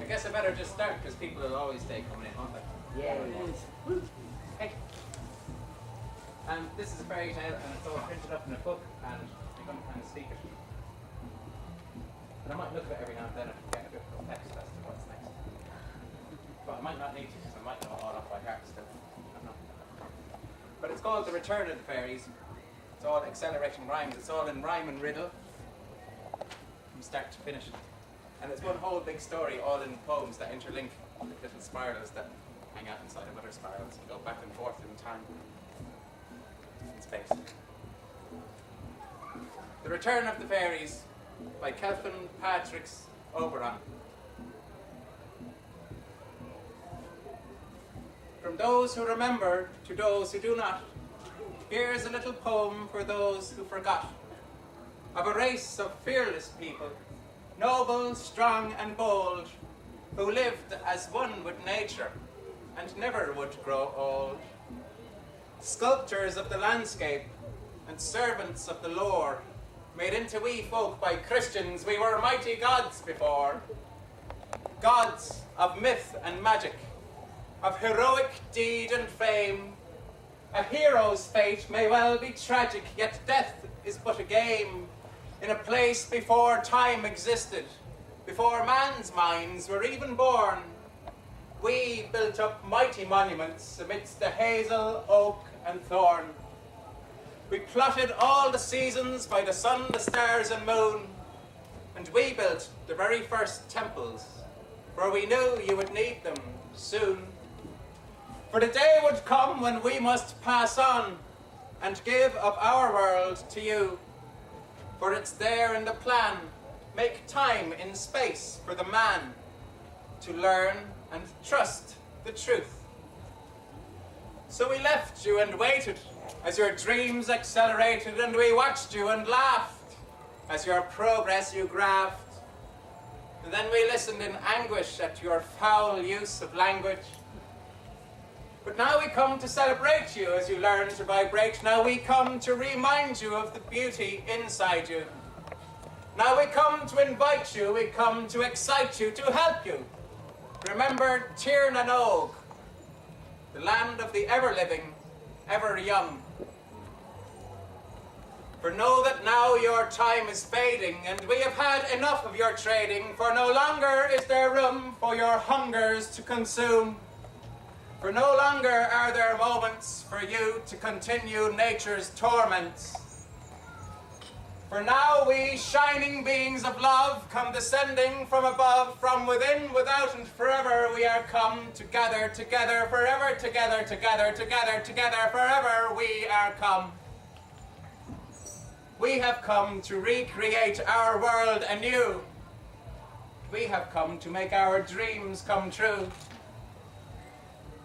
I guess I better just start because people will always stay coming in, won't they? Yeah, it is. Hey. And this is a fairy tale and it's all printed up in a book and you're going to kind of speak it. And I might look at it every now and then and get a bit perplexed as to what's next. But I might not need to because I might know it all off by heart still. I don't know. But it's called The Return of the Fairies. It's all accelerating rhymes. It's all in rhyme and riddle from start to finish. And it's one whole big story all in poems that interlink with little spirals that hang out inside of other spirals and go back and forth in time and space. The Return of the Fairies by Kelfin Patrick's Oberon. From those who remember to those who do not, here's a little poem for those who forgot. Of a race of fearless people, noble, strong and bold, who lived as one with nature and never would grow old. Sculptors of the landscape and servants of the lore, made into wee folk by Christians, we were mighty gods before. Gods of myth and magic, of heroic deed and fame. A hero's fate may well be tragic, yet death is but a game. In a place before time existed, before man's minds were even born, we built up mighty monuments amidst the hazel, oak and thorn. We plotted all the seasons by the sun, the stars and moon, and we built the very first temples, for we knew you would need them soon. For the day would come when we must pass on and give up our world to you. For it's there in the plan, make time in space for the man to learn and trust the truth. So we left you and waited as your dreams accelerated, and we watched you and laughed as your progress you graphed. And then we listened in anguish at your foul use of language. But now we come to celebrate you as you learn to vibrate. Now we come to remind you of the beauty inside you. Now we come to invite you, we come to excite you, to help you. Remember Tir na Nog, the land of the ever-living, ever-young. For know that now your time is fading, and we have had enough of your trading, for no longer is there room for your hungers to consume. For no longer are there moments for you to continue nature's torments. For now we, shining beings of love, come descending from above, from within, without, and forever we are come to gather together, forever together, together, together, together, forever we are come. We have come to recreate our world anew. We have come to make our dreams come true.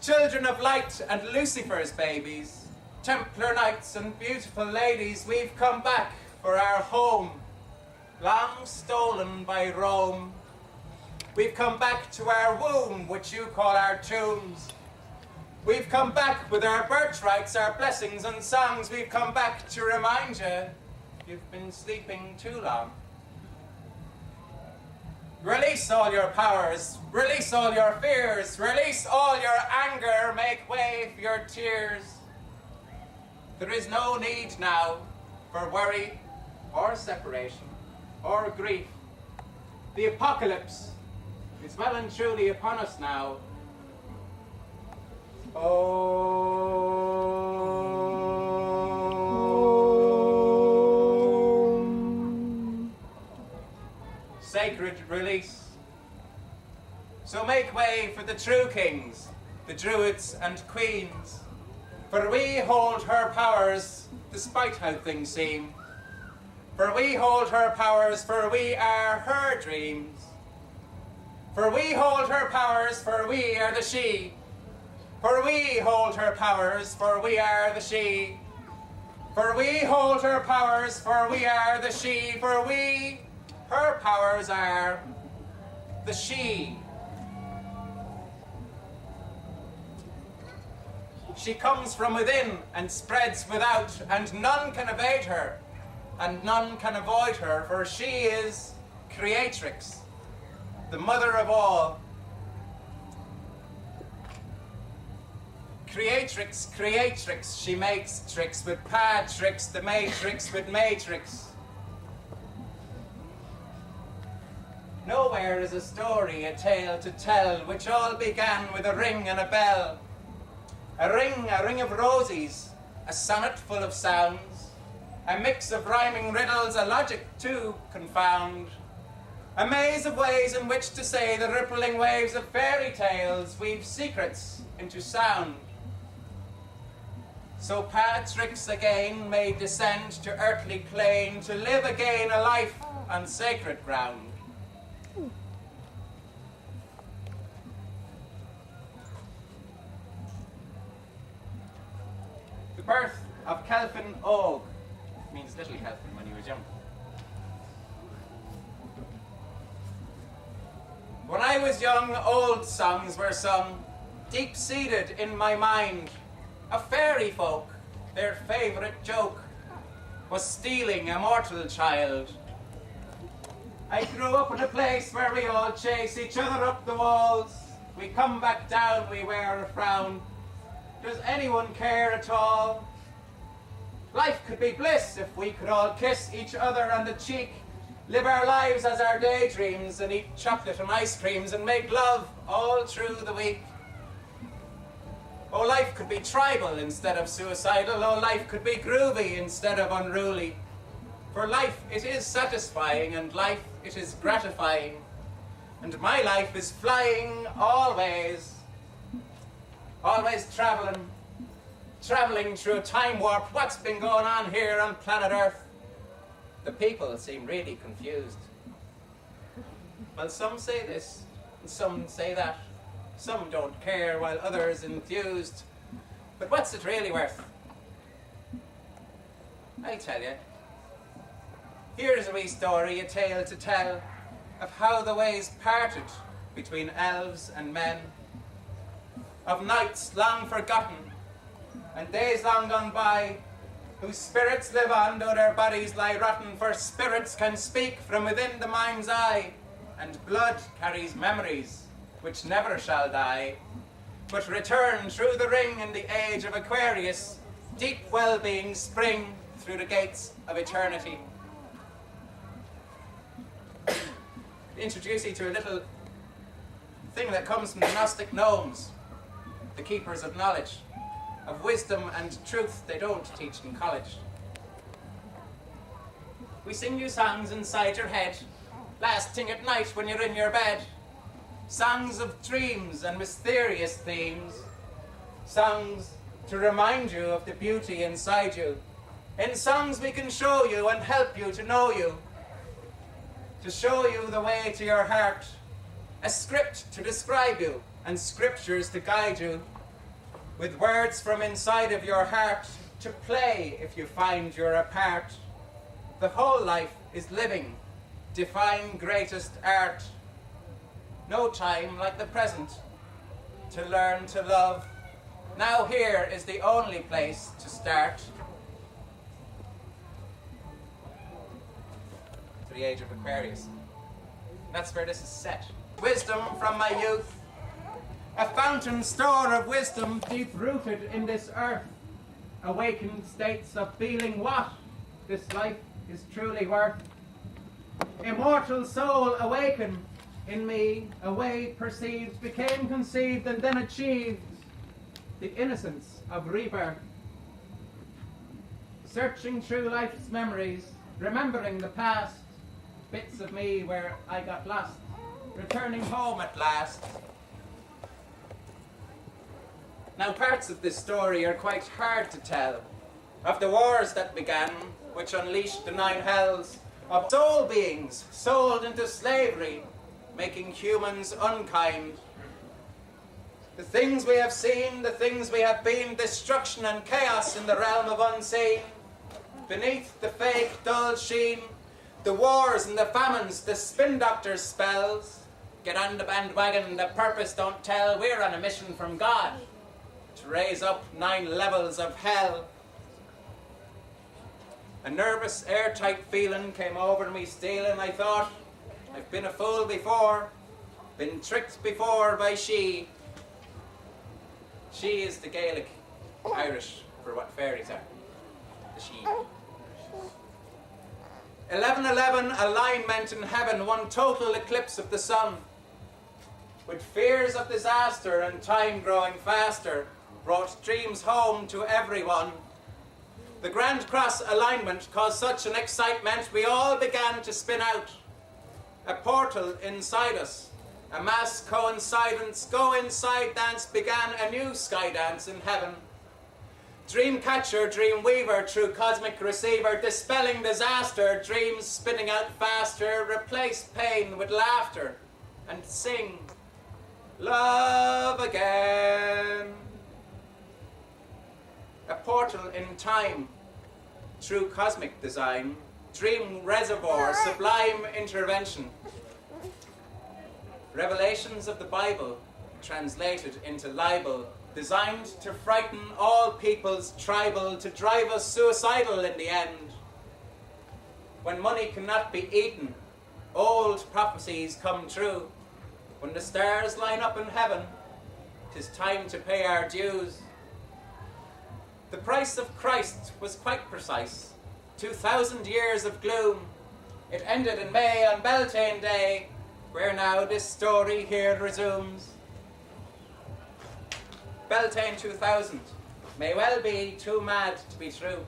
Children of light and Lucifer's babies, Templar knights and beautiful ladies, we've come back for our home, long stolen by Rome. We've come back to our womb, which you call our tombs. We've come back with our birthrights, our blessings and songs. We've come back to remind you, you've been sleeping too long. Release all your powers, release all your fears, release all your anger, make way for your tears. There is no need now for worry or separation or grief. The apocalypse is well and truly upon us now. Sacred release. So make way for the true kings, the druids and queens, for we hold her powers despite how things seem. For we hold her powers, for we are her dreams. For we hold her powers, for we are the she. For we hold her powers, for we are the she. For we hold her powers, for we are the she. For we, her powers are the she. She comes from within and spreads without, and none can evade her, and none can avoid her, for she is Creatrix, the mother of all, creatrix, creatrix, she makes tricks with pad tricks, the matrix with matrix. Nowhere is a story, a tale to tell, which all began with a ring and a bell. A ring of roses, a sonnet full of sounds, a mix of rhyming riddles, a logic to confound. A maze of ways in which to say the rippling waves of fairy tales weave secrets into sound. So Patrick's again may descend to earthly plane to live again a life on sacred ground. The birth of Kelfin Og means little Kelfin when he was young. When I was young, old songs were sung, deep-seated in my mind. Of fairy folk, their favourite joke was stealing a mortal child. I grew up in a place where we all chase each other up the walls. We come back down, we wear a frown. Does anyone care at all? Life could be bliss if we could all kiss each other on the cheek, live our lives as our daydreams, and eat chocolate and ice creams and make love all through the week. Oh, life could be tribal instead of suicidal. Oh, life could be groovy instead of unruly. For life, it is satisfying, and life, it is gratifying. And my life is flying always. Always traveling through a time warp. What's been going on here on planet Earth? The people seem really confused. Well, some say this, and some say that. Some don't care, while others enthused. But what's it really worth? I'll tell you. Here's a wee story, a tale to tell, of how the ways parted between elves and men, of nights long forgotten and days long gone by, whose spirits live on though their bodies lie rotten, for spirits can speak from within the mind's eye, and blood carries memories which never shall die, but return through the ring in the age of Aquarius, deep well-being spring through the gates of eternity. Introduce you to a little thing that comes from the Gnostic gnomes, the keepers of knowledge, of wisdom and truth they don't teach in college. We sing you songs inside your head, last thing at night when you're in your bed. Songs of dreams and mysterious themes. Songs to remind you of the beauty inside you. In songs we can show you and help you to know you. To show you the way to your heart. A script to describe you and scriptures to guide you. With words from inside of your heart to play if you find you're apart. The whole life is living. Define greatest art. No time like the present to learn to love. Now here is the only place to start. To the age of Aquarius. That's where this is set. Wisdom from my youth. A fountain store of wisdom deep rooted in this earth. Awakened states of feeling what this life is truly worth. Immortal soul awaken in me, a way perceived, became conceived and then achieved the innocence of rebirth. Searching through life's memories, remembering the past, bits of me where I got lost, returning home at last. Now parts of this story are quite hard to tell, of the wars that began, which unleashed the 9 hells, of soul beings sold into slavery, making humans unkind. The things we have seen, the things we have been, destruction and chaos in the realm of unseen. Beneath the fake dull sheen, the wars and the famines, the spin doctor's spells. Get on the bandwagon, the purpose don't tell. We're on a mission from God to raise up 9 levels of hell. A nervous, airtight feeling came over me stealing. I thought, I've been a fool before, been tricked before by she. She is the Gaelic Irish for what fairies are. The she. 1111, alignment in heaven, one total eclipse of the sun. With fears of disaster and time growing faster, brought dreams home to everyone. The Grand Cross alignment caused such an excitement, we all began to spin out. A portal inside us, a mass coincidence, go inside dance began a new sky dance in heaven. Dream catcher, dream weaver, true cosmic receiver, dispelling disaster, dreams spinning out faster, replace pain with laughter, and sing love again. A portal in time, true cosmic design, dream reservoir, sublime intervention. Revelations of the Bible translated into libel, designed to frighten all peoples tribal, to drive us suicidal in the end. When money cannot be eaten, old prophecies come true. When the stars line up in heaven, 'tis time to pay our dues. The price of Christ was quite precise. 2,000 years of gloom. It ended in May on Beltane Day, where now this story here resumes. Beltane 2000 may well be too mad to be true.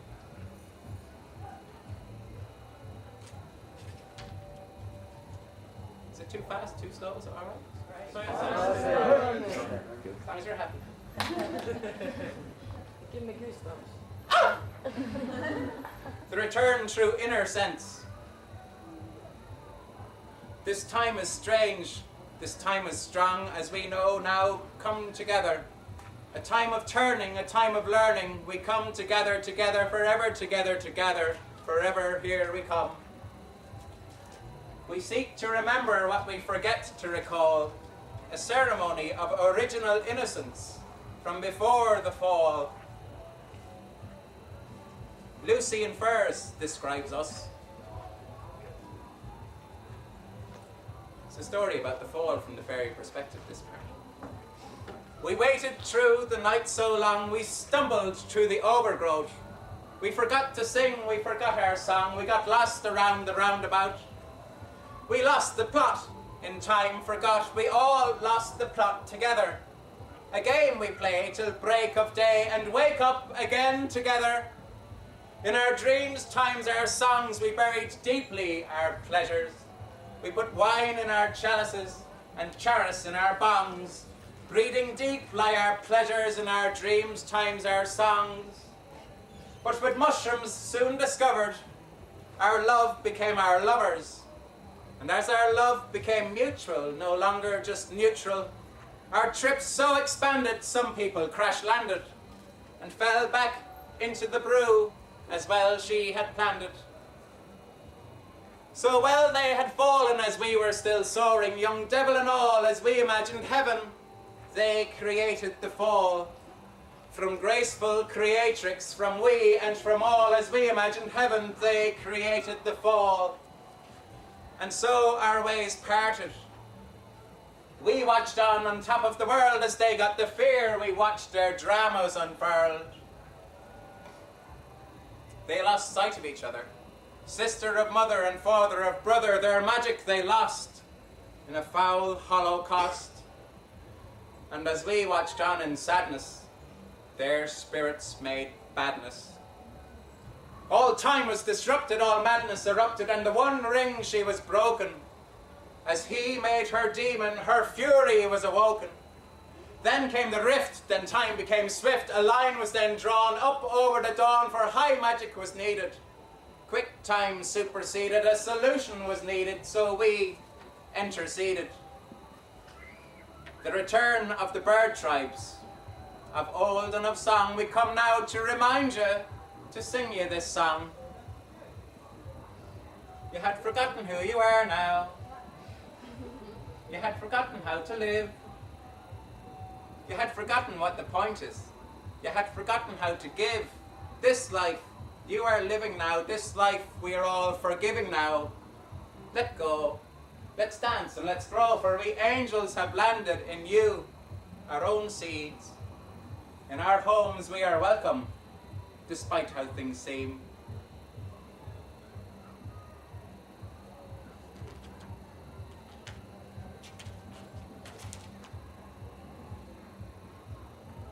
Is it too fast, too slow? Is it all right? Right. As long as you're happy. Give me goosebumps. The return through inner sense. This time is strange. This time is strong, as we know now come together. A time of turning, a time of learning. We come together, together, forever together, together. Forever here we come. We seek to remember what we forget to recall. A ceremony of original innocence from before the fall. Lucy in Furs describes us. It's a story about the fall from the fairy perspective, this part. We waited through the night so long, we stumbled through the overgrowth. We forgot to sing, we forgot our song, we got lost around the roundabout. We lost the plot, in time forgot, we all lost the plot together. A game we play till break of day and wake up again together. In our dreams, times, our songs, we buried deeply our pleasures. We put wine in our chalices and chalice in our bongs. Breathing deep lie our pleasures in our dreams, times, our songs. But with mushrooms soon discovered, our love became our lovers. And as our love became mutual, no longer just neutral, our trip so expanded, some people crash-landed and fell back into the brew as well she had planned it. So well they had fallen as we were still soaring, young devil and all, as we imagined heaven, they created the fall. From graceful creatrix, from we and from all, as we imagined heaven, they created the fall. And so our ways parted. We watched on top of the world as they got the fear, we watched their dramas unfurled. They lost sight of each other. Sister of mother and father of brother, their magic they lost in a foul holocaust. And as we watched on in sadness, their spirits made badness. All time was disrupted, all madness erupted, and the one ring she was broken. As he made her demon, her fury was awoken. Then came the rift, then time became swift, a line was then drawn up over the dawn, for high magic was needed. Quick time superseded, a solution was needed, so we interceded. The return of the bird tribes, of old and of song, we come now to remind you, to sing you this song. You had forgotten who you are now. You had forgotten how to live. You had forgotten what the point is. You had forgotten how to give. This life you are living now, this life we are all forgiving now. Let go. Let's dance and let's grow, for we angels have landed in you, our own seeds. In our homes we are welcome, despite how things seem.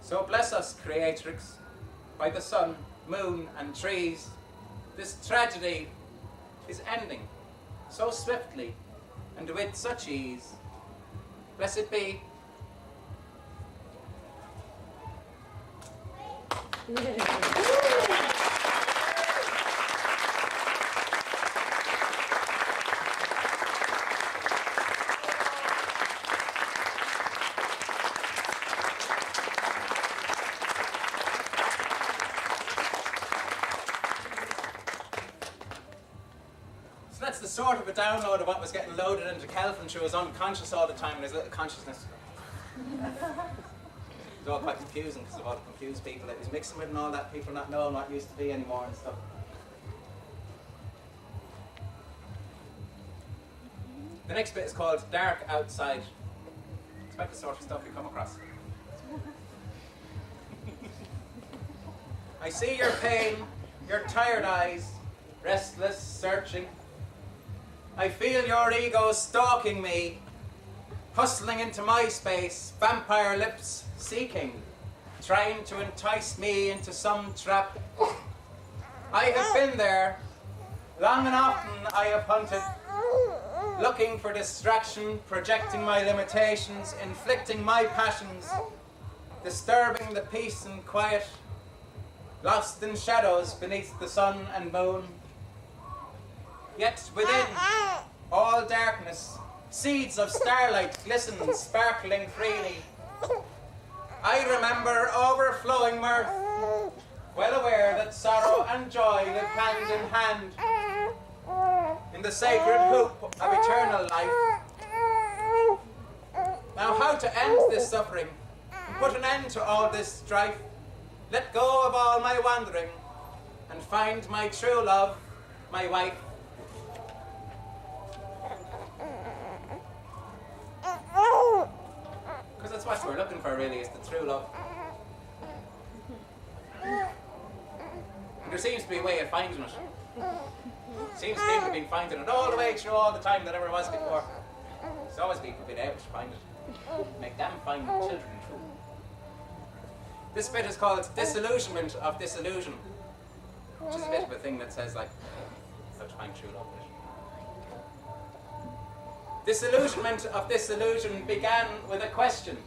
So bless us, Creatrix, by the sun, moon, and trees. This tragedy is ending so swiftly and with such ease. Blessed be. So that's the sort of a download of what was getting loaded into Kelfin. She was unconscious all the time in his little consciousness. It's all quite confusing because of all the confused people that he was mixing with and all that, people not knowing what used to be anymore and stuff. The next bit is called Dark Outside. It's about the sort of stuff you come across. I see your pain, your tired eyes, restless, searching. I feel your ego stalking me, hustling into my space, vampire lips seeking, trying to entice me into some trap. I have been there, long and often I have hunted, looking for distraction, projecting my limitations, inflicting my passions, disturbing the peace and quiet, lost in shadows beneath the sun and moon. Yet within all darkness, seeds of starlight glisten, sparkling freely. I remember overflowing mirth, well aware that sorrow and joy live hand in hand in the sacred hoop of eternal life. Now how to end this suffering and put an end to all this strife? Let go of all my wandering and find my true love, my wife. Because that's what we're looking for, really, is the true love. And there seems to be a way of finding it. Seems to have been finding it all the way through all the time that ever was before. There's always people been able to find it. Make them find children too. This bit is called Disillusionment of Disillusion, which is a bit of a thing that says, like, how to find true love. Disillusionment of disillusion began with a question.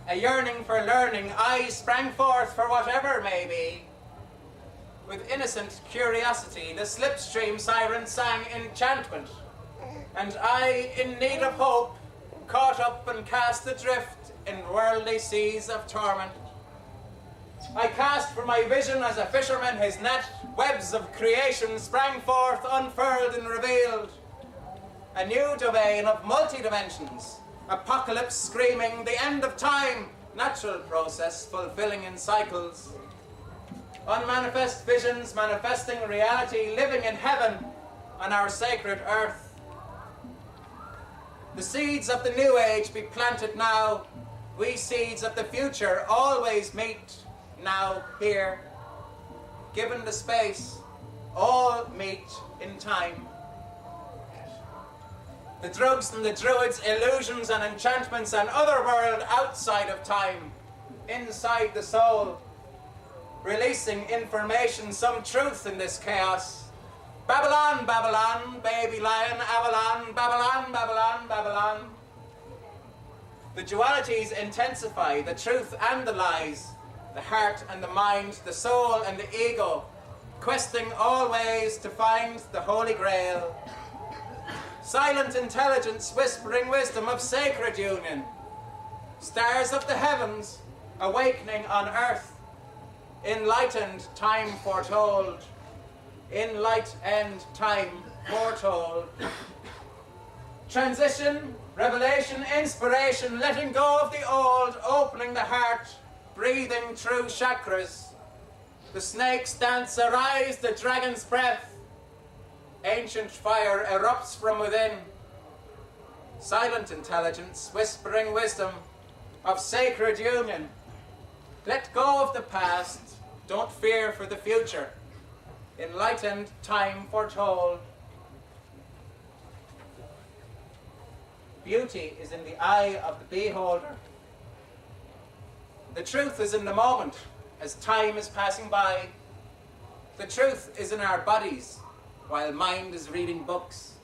A yearning for learning, I sprang forth for whatever may be. With innocent curiosity, the slipstream siren sang enchantment. And I, in need of hope, caught up and cast adrift in worldly seas of torment. I cast for my vision as a fisherman his net, webs of creation sprang forth, unfurled and revealed. A new domain of multi-dimensions, apocalypse screaming, the end of time, natural process fulfilling in cycles. Unmanifest visions manifesting reality, living in heaven on our sacred earth. The seeds of the new age be planted now, we seeds of the future always meet now here. Given the space, all meet in time. The drugs and the druids, illusions and enchantments, and other world outside of time, inside the soul, releasing information, some truth in this chaos. Babylon, Babylon, baby lion, Avalon, Babylon, Babylon, Babylon. The dualities intensify, the truth and the lies, the heart and the mind, the soul and the ego, questing always to find the Holy Grail. Silent intelligence, whispering wisdom of sacred union. Stars of the heavens, awakening on earth. Enlightened time foretold. In light end time foretold. Transition, revelation, inspiration, letting go of the old, opening the heart, breathing through chakras. The snake's dance arise, the dragon's breath. Ancient fire erupts from within. Silent intelligence, whispering wisdom of sacred union. Let go of the past, don't fear for the future. Enlightened time foretold. Beauty is in the eye of the beholder. The truth is in the moment, as time is passing by. The truth is in our bodies, while mind is reading books.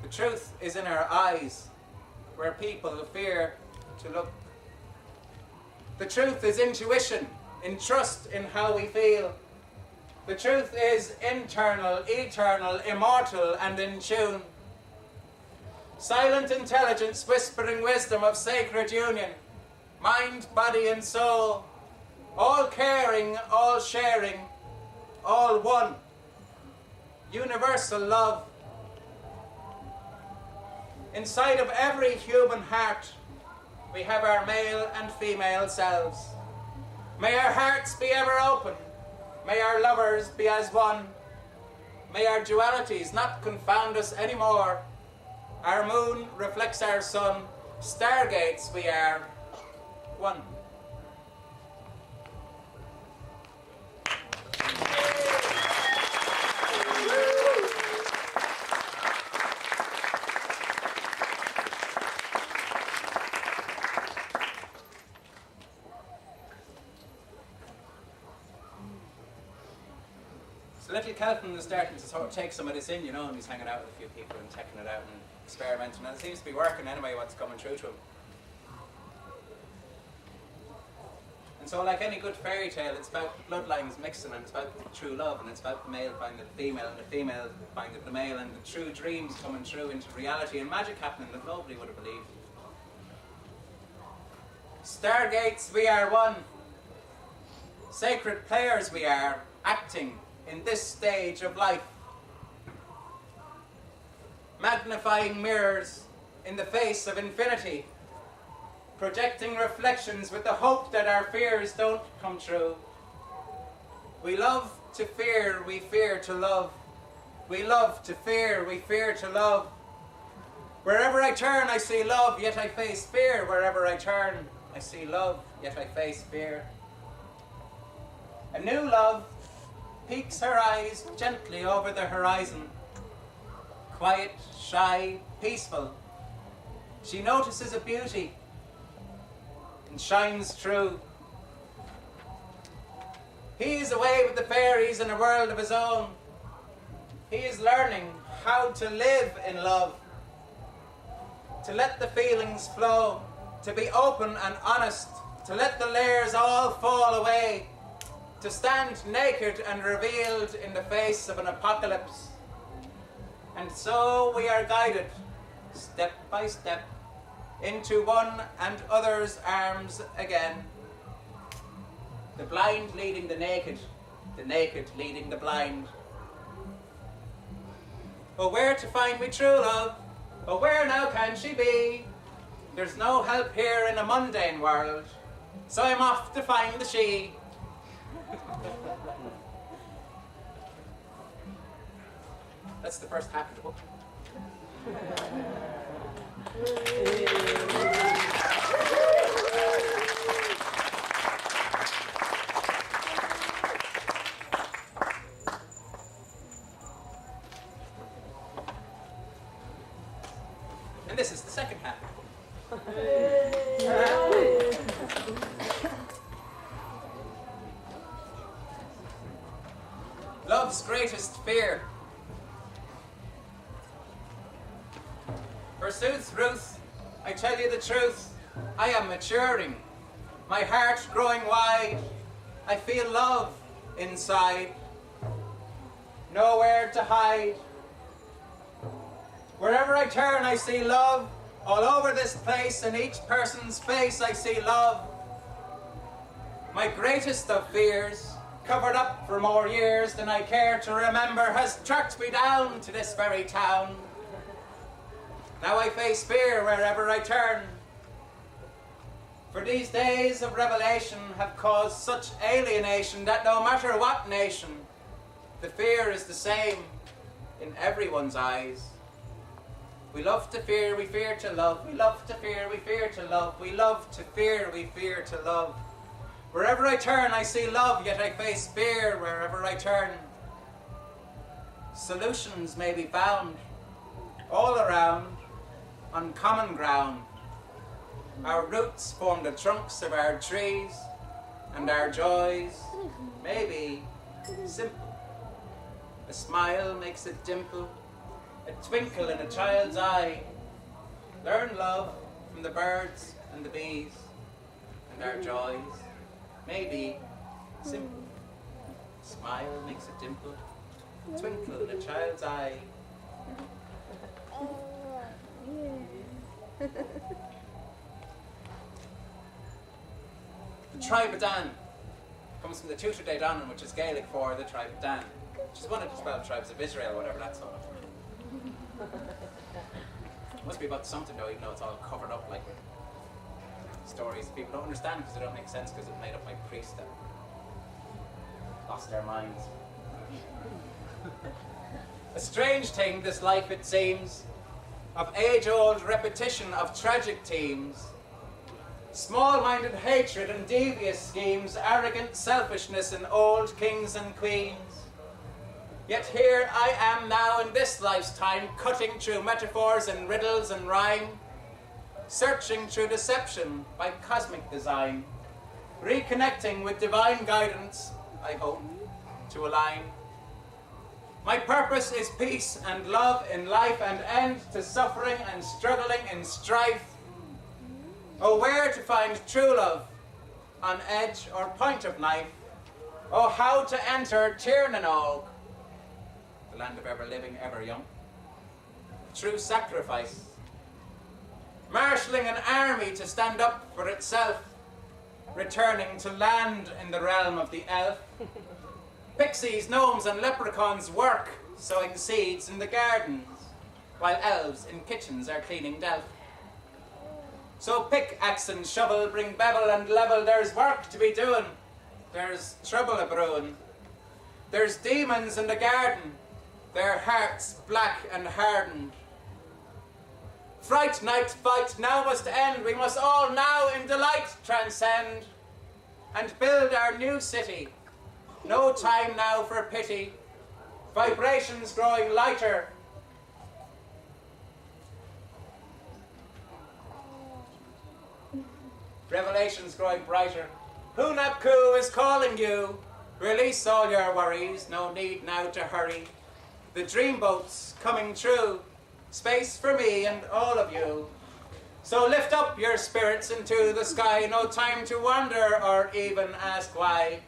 The truth is in our eyes, where people fear to look. The truth is intuition, in trust in how we feel. The truth is internal, eternal, immortal, and in tune. Silent intelligence, whispering wisdom of sacred union. Mind, body, and soul. All caring, all sharing, all one. Universal love. Inside of every human heart, we have our male and female selves. May our hearts be ever open. May our lovers be as one. May our dualities not confound us anymore. Our moon reflects our sun. Stargates we are one. So little Kelfin is starting to sort of take some of this in, you know, and he's hanging out with a few people and checking it out and experimenting, and it seems to be working anyway, what's coming through to him. And so like any good fairy tale, it's about bloodlines mixing, and it's about true love, and it's about the male finding the female, and the female finding the male, and the true dreams coming true into reality, and magic happening that nobody would have believed. Stargates, we are one. Sacred players we are, acting in this stage of life. Magnifying mirrors in the face of infinity. Projecting reflections with the hope that our fears don't come true. We love to fear, we fear to love. We love to fear, we fear to love. Wherever I turn, I see love, yet I face fear. Wherever I turn, I see love, yet I face fear. A new love peeks her eyes gently over the horizon. Quiet, shy, peaceful. She notices a beauty and shines through. He is away with the fairies in a world of his own. He is learning how to live in love, to let the feelings flow, to be open and honest, to let the layers all fall away, to stand naked and revealed in the face of an apocalypse. And so we are guided, step by step, into one and other's arms again. The blind leading the naked leading the blind. Oh, where to find me true love? Oh, where now can she be? There's no help here in a mundane world, so I'm off to find the she. That's the first half of the book. And this is the second half. Love's greatest fear. Forsooth, Ruth, I tell you the truth, I am maturing, my heart growing wide, I feel love inside, nowhere to hide. Wherever I turn I see love, all over this place, in each person's face I see love. My greatest of fears, covered up for more years than I care to remember, has tracked me down to this very town. Now I face fear wherever I turn. For these days of revelation have caused such alienation that no matter what nation, the fear is the same in everyone's eyes. We love to fear, we fear to love. We love to fear, we fear to love. We love to fear, we fear to love. Wherever I turn, I see love, yet I face fear wherever I turn. Solutions may be found all around on common ground. Our roots form the trunks of our trees, and our joys may be simple. A smile makes a dimple, a twinkle in a child's eye. Learn love from the birds and the bees, and our joys may be simple. A smile makes a dimple, a twinkle in a child's eye. The tribe of Dan comes from the Tuatha De Danann, which is Gaelic for the tribe of Dan, which is one of the 12 tribes of Israel, whatever that's all. Must be about something though, even though it's all covered up like with stories people don't understand because they don't make sense because it's made up by priests that lost their minds. A strange thing, this life it seems, of age-old repetition of tragic themes, small-minded hatred and devious schemes, arrogant selfishness in old kings and queens. Yet here I am now in this life's time, cutting through metaphors and riddles and rhyme, searching through deception by cosmic design, reconnecting with divine guidance, I hope, to align. My purpose is peace and love in life and end to suffering and struggling in strife. Oh, where to find true love, on edge or point of knife? Oh, how to enter Tirnanog, the land of ever living, ever young. True sacrifice. Marshalling an army to stand up for itself, returning to land in the realm of the elf. Pixies, gnomes and leprechauns work, sowing seeds in the gardens, while elves in kitchens are cleaning delf. So pickaxe and shovel bring bevel and level, there's work to be doing, there's trouble a-brewing. There's demons in the garden, their hearts black and hardened. Fright, night, fight now must end, we must all now in delight transcend, and build our new city. No time now for pity, vibrations growing lighter. Revelations growing brighter. Hunapku is calling you. Release all your worries, no need now to hurry. The dreamboat's coming true. Space for me and all of you. So lift up your spirits into the sky. No time to wonder or even ask why.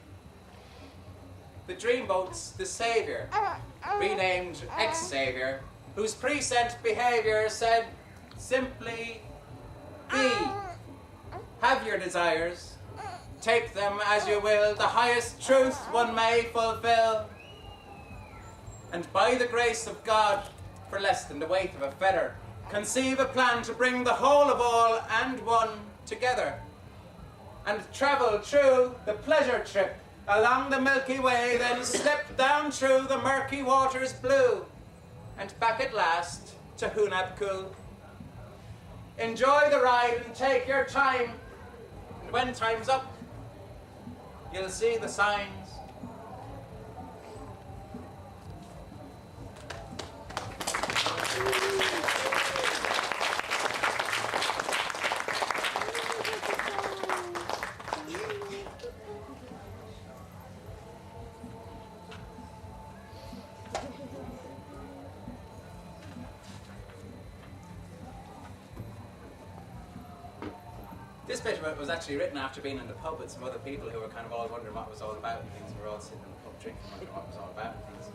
The dreamboat's the savior, renamed ex-savior, whose present behavior said simply be. Have your desires, take them as you will, the highest truth one may fulfill. And by the grace of God, for less than the weight of a feather, conceive a plan to bring the whole of all and one together, and travel through the pleasure trip along the Milky Way, then slip down through the murky waters blue, and back at last to Hunapku. Enjoy the ride and take your time, and when time's up, you'll see the signs. This bit of it was actually written after being in the pub with some other people who were kind of all wondering what it was all about and things. We were all sitting in the pub drinking, wondering what it was all about and things.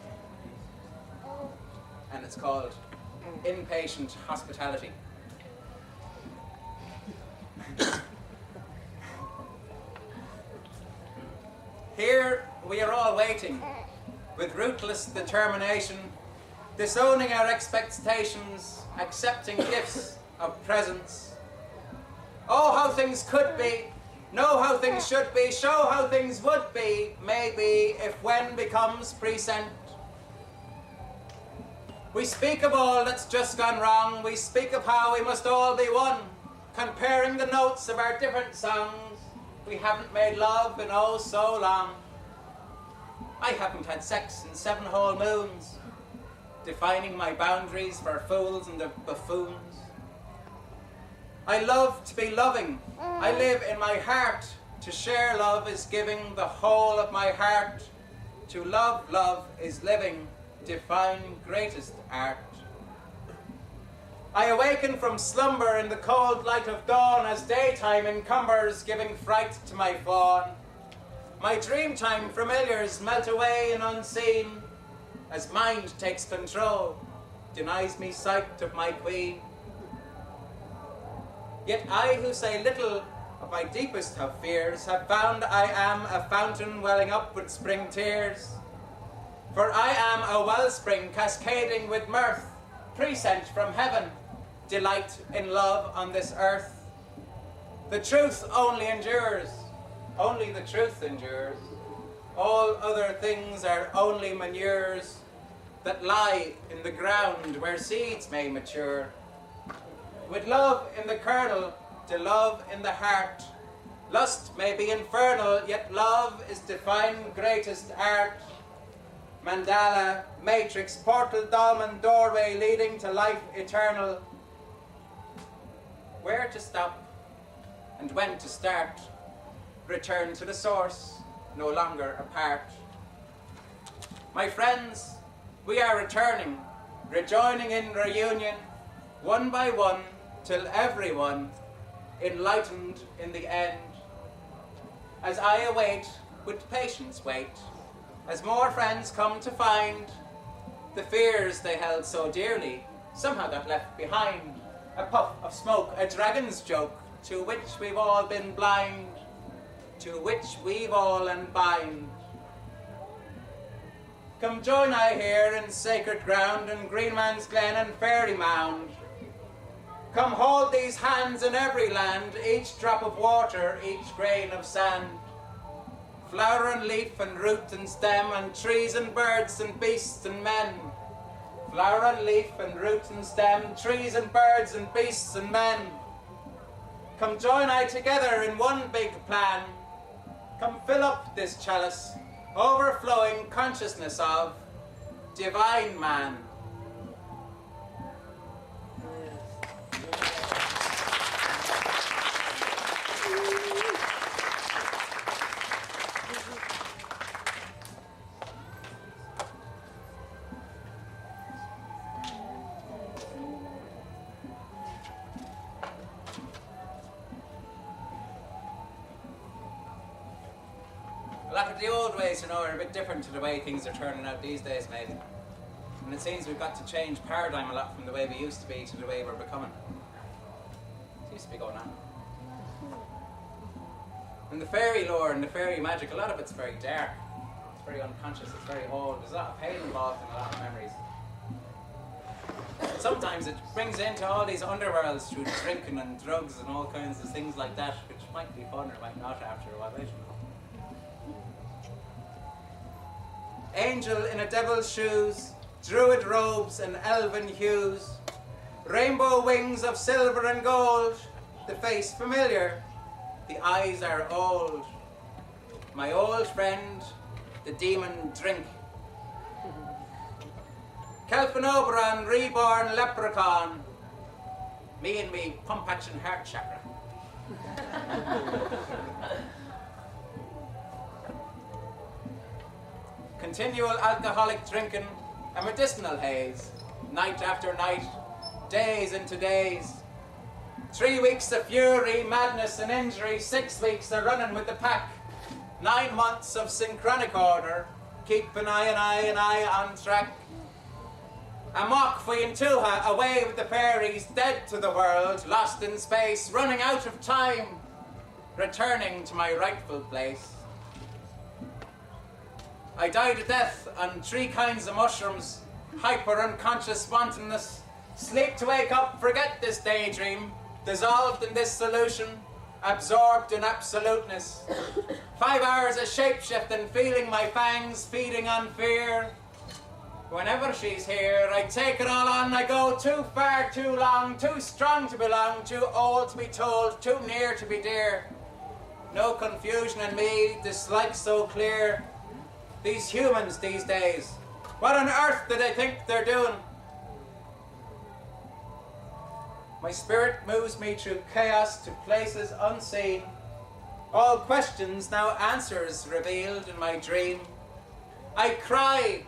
And it's called Inpatient Hospitality. Here we are all waiting with ruthless determination, disowning our expectations, accepting gifts of presence. Oh, how things could be, know how things should be, show how things would be, maybe, if when becomes present. We speak of all that's just gone wrong, we speak of how we must all be one, comparing the notes of our different songs. We haven't made love in oh so long. I haven't had sex in 7 whole moons, defining my boundaries for fools and the buffoons. I love to be loving. I live in my heart. To share love is giving the whole of my heart. To love, love is living. Define greatest art. I awaken from slumber in the cold light of dawn as daytime encumbers, giving fright to my fawn. My dreamtime familiars melt away in unseen as mind takes control, denies me sight of my queen. Yet I who say little of my deepest of fears have found I am a fountain welling up with spring tears. For I am a wellspring cascading with mirth, present from heaven, delight in love on this earth. The truth only endures, only the truth endures. All other things are only manures that lie in the ground where seeds may mature. With love in the kernel, to love in the heart. Lust may be infernal, yet love is divine greatest art. Mandala, matrix, portal, dolmen, doorway leading to life eternal. Where to stop and when to start. Return to the source, no longer apart. My friends, we are returning, rejoining in reunion, one by one, till everyone enlightened in the end. As I await, with patience wait, as more friends come to find the fears they held so dearly somehow got left behind. A puff of smoke, a dragon's joke, to which we've all been blind, to which we've all unbind. Come join I here in sacred ground, in Greenman's Glen and Fairy Mound. Come hold these hands in every land, each drop of water, each grain of sand. Flower and leaf and root and stem, and trees and birds and beasts and men. Flower and leaf and root and stem, trees and birds and beasts and men. Come join I together in one big plan. Come fill up this chalice, overflowing consciousness of divine man. The old ways, are a bit different to the way things are turning out these days, maybe. And it seems we've got to change paradigm a lot from the way we used to be to the way we're becoming. It used to be going on. And the fairy lore and the fairy magic, a lot of it's very dark. It's very unconscious, it's very old. There's a lot of pain involved in a lot of memories. And sometimes it brings into all these underworlds through drinking and drugs and all kinds of things like that, which might be fun or might not after a while, I don't know. Angel in a devil's shoes, druid robes and elven hues, rainbow wings of silver and gold, the face familiar, the eyes are old. My old friend, the demon drink. Kelfin Oberon, reborn leprechaun, me and me pump action heart chakra. Continual alcoholic drinking, a medicinal haze, night after night, days into days. 3 weeks of fury, madness and injury, 6 weeks of running with the pack, 9 months of synchronic order, keep an eye on track. A mock Queen Tuha, away with the fairies, dead to the world, lost in space, running out of time, returning to my rightful place. I died a death on 3 kinds of mushrooms, hyper unconscious wantonness, sleep to wake up, forget this daydream, dissolved in this solution, absorbed in absoluteness. 5 hours of shape-shifting, feeling my fangs, feeding on fear. Whenever she's here, I take it all on, I go too far, too long, too strong to belong, too old to be told, too near to be dear. No confusion in me, dislike so clear. These humans these days, what on earth do they think they're doing? My spirit moves me through chaos to places unseen. All questions, now answers revealed in my dream. I cry,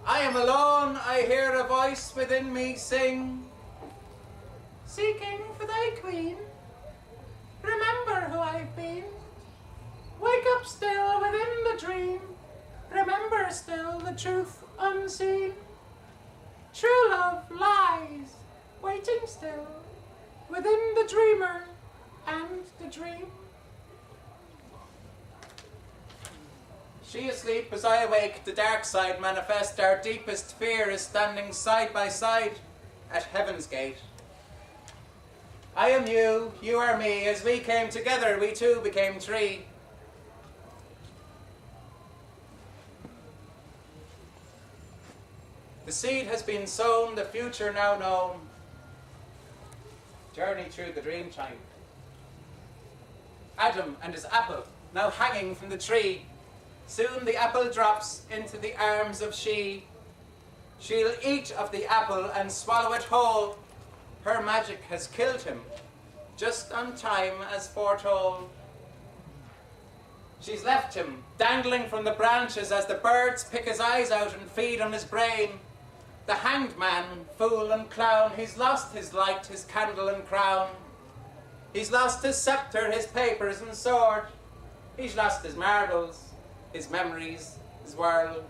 I am alone, I hear a voice within me sing. Seeking for thy queen, remember who I've been. Wake up still within the dream, remember still the truth unseen. True love lies, waiting still, within the dreamer and the dream. She asleep as I awake, the dark side manifest. Our deepest fear is standing side by side at heaven's gate. I am you, you are me. As we came together, we two became three. The seed has been sown, the future now known. Journey through the dream time. Adam and his apple, now hanging from the tree. Soon the apple drops into the arms of she. She'll eat of the apple and swallow it whole. Her magic has killed him, just on time as foretold. She's left him, dangling from the branches as the birds pick his eyes out and feed on his brain. The hanged man, fool and clown, he's lost his light, his candle and crown. He's lost his sceptre, his papers and sword. He's lost his marbles, his memories, his world.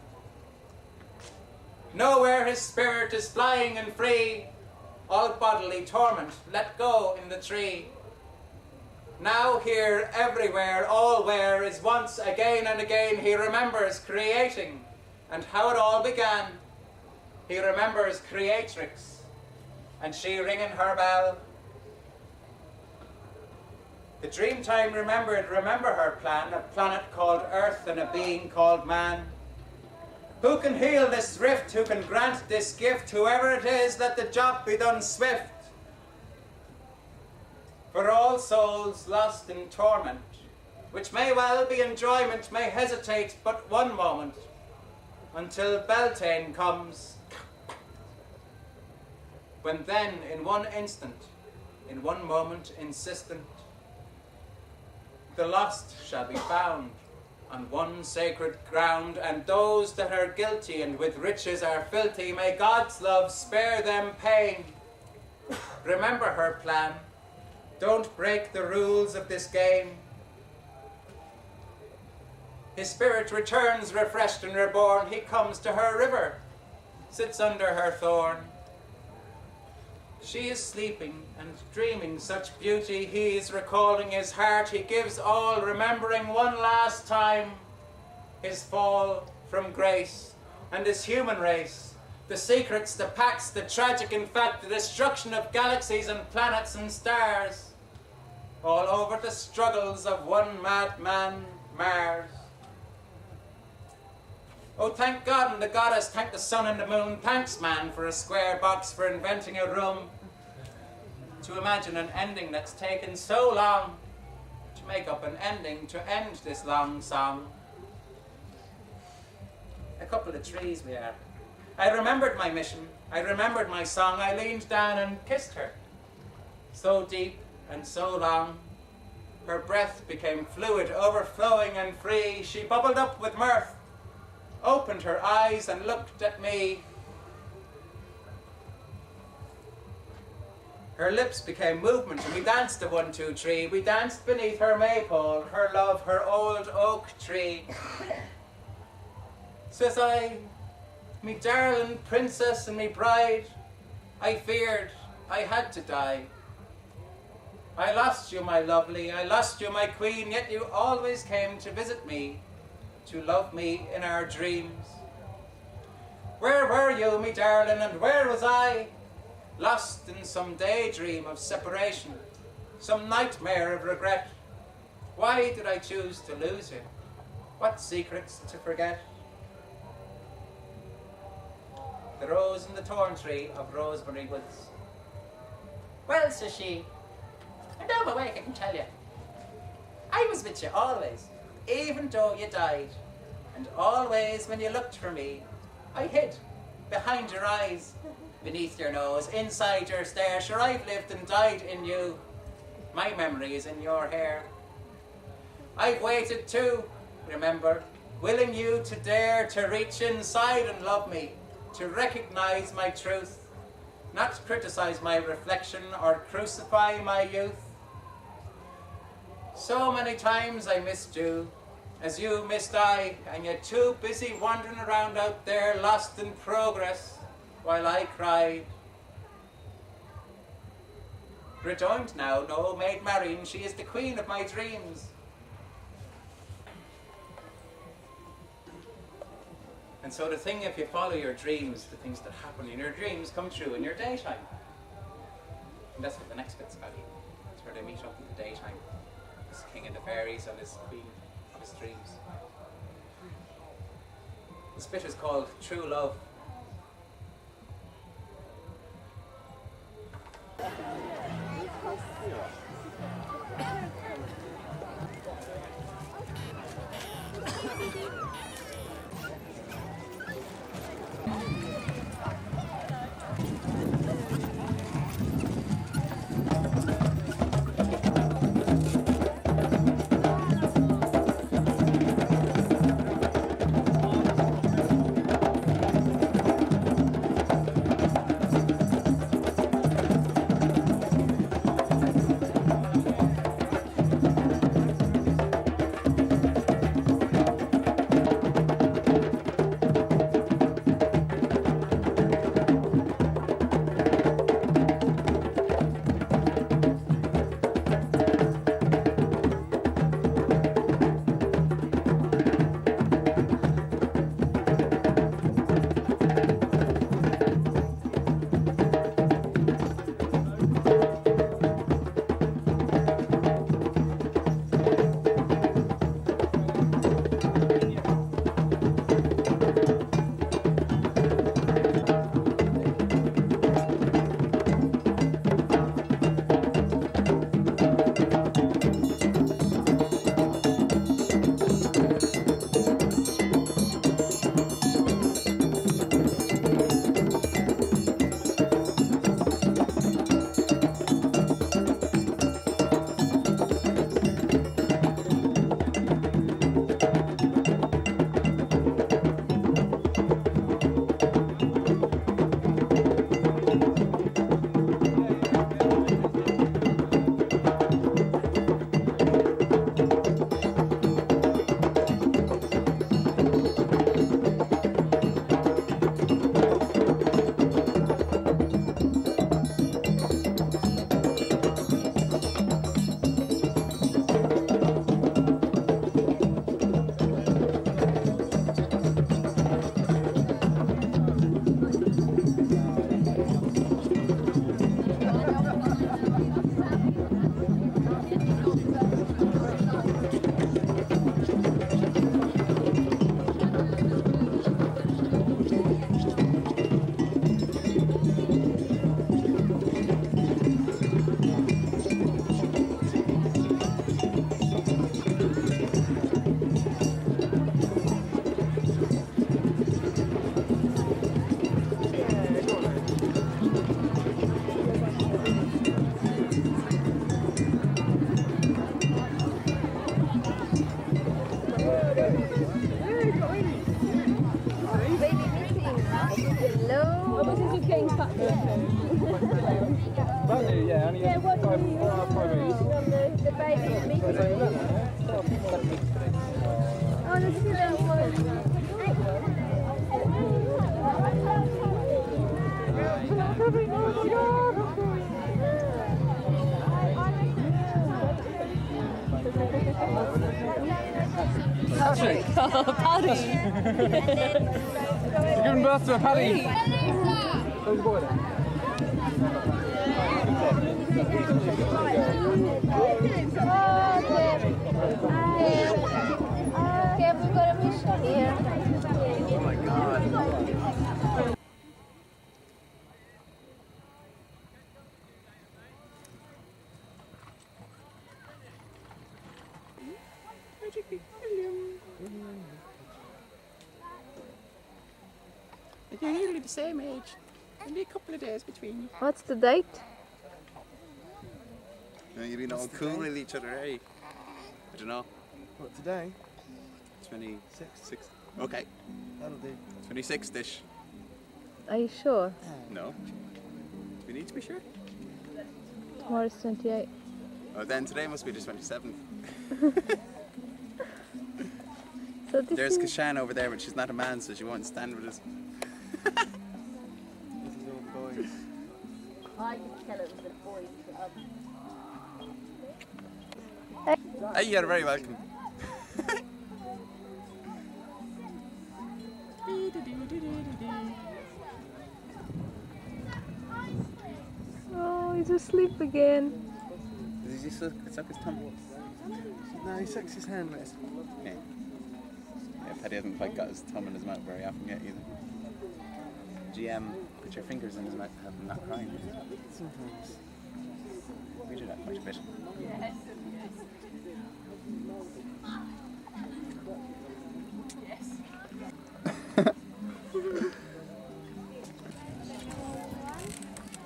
Nowhere his spirit is flying and free. All bodily torment let go in the tree. Now here, everywhere, all where is once again and again he remembers creating and how it all began. He remembers creatrix and she ringing her bell. The Dreamtime remember her plan, a planet called Earth and a being called man. Who can heal this rift, who can grant this gift? Whoever it is, let the job be done swift. For all souls lost in torment, which may well be enjoyment, may hesitate but one moment, until Beltane comes, when then in one instant, in one moment insistent, the lost shall be found on one sacred ground, and those that are guilty and with riches are filthy, may God's love spare them pain. Remember her plan. Don't break the rules of this game. His spirit returns refreshed and reborn. He comes to her river, sits under her thorn. She is sleeping and dreaming such beauty. He is recalling his heart. He gives all, remembering one last time his fall from grace and his human race. The secrets, the pacts, the tragic in fact, the destruction of galaxies and planets and stars. All over the struggles of one madman, Mars. Oh, thank God and the goddess, thank the sun and the moon, thanks man for a square box, for inventing a room. To imagine an ending that's taken so long, to make up an ending to end this long song. A couple of trees we are. I remembered my mission, I remembered my song, I leaned down and kissed her. So deep and so long, her breath became fluid, overflowing and free. She bubbled up with mirth, opened her eyes and looked at me. Her lips became movement and we danced a 1, 2, 3. We danced beneath her maypole, her love, her old oak tree. Says I, me darling princess and me bride, I feared I had to die. I lost you, my lovely, I lost you, my queen, yet you always came to visit me, to love me in our dreams. Where were you, me darling, and where was I? Lost in some daydream of separation, some nightmare of regret. Why did I choose to lose you? What secrets to forget? The rose and the thorn tree of Rosemary Woods. Well, says she, and I'm awake, I can tell you. I I was with you always, even though you died. And always when you looked for me, I hid behind your eyes, beneath your nose, inside your stare. Sure, I've lived and died in you. My memory is in your hair. I've waited too, remember, willing you to dare to reach inside and love me, to recognize my truth, not criticize my reflection or crucify my youth. So many times I missed you, as you missed I, and you're too busy wandering around out there, lost in progress, while I cried. Rejoined now, no, Maid Marian, she is the queen of my dreams. And so the thing, if you follow your dreams, the things that happen in your dreams come true in your daytime. And that's what the next bit's about. That's where they meet up in the daytime. This king and the fairies and this queen of his dreams. This bit is called True Love. Patrick. Oh, Paddy. You're giving birth to a Paddy. Where's the boy then? Okay, we've got a mission here. Oh my God. chicky. William. They're nearly the same age. Only a couple of days between you. What's the date? You've been all cool with each other, eh? I don't know. What, today? 26. Okay. That'll do. 26-ish. Are you sure? No. Do we need to be sure? Tomorrow's 28. Oh, then today must be the 27th. So this There's is... Kashan over there, but she's not a man, so she won't stand with us. This is all boys. I could tell it was a boy club. Hey, you're very welcome. Oh, he's asleep again. Did he suck his thumb? No, he sucks his hand, mate. Yeah. Yeah, Paddy hasn't quite got his thumb in his mouth very often yet either. GM, put your fingers in his mouth to have him not crying. Sometimes. We do that quite a bit.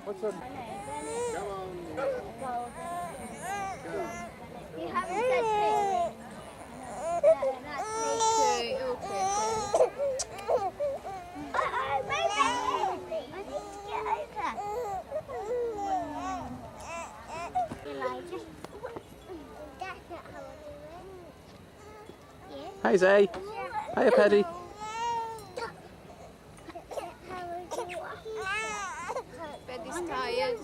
What's up? You haven't said pink. Okay, okay. Hi, Zay. Hiya, Paddy. Betty's tired.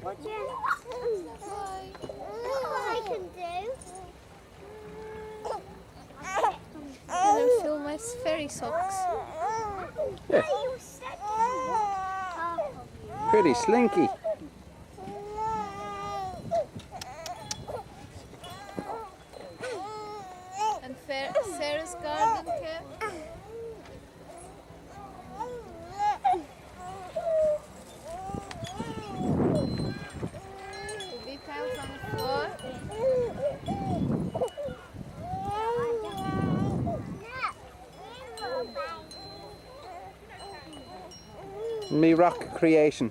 What I can do? Can I feel my fairy socks? Yeah. Pretty slinky. And Sarah's garden care. The details on the floor. Me rock creation.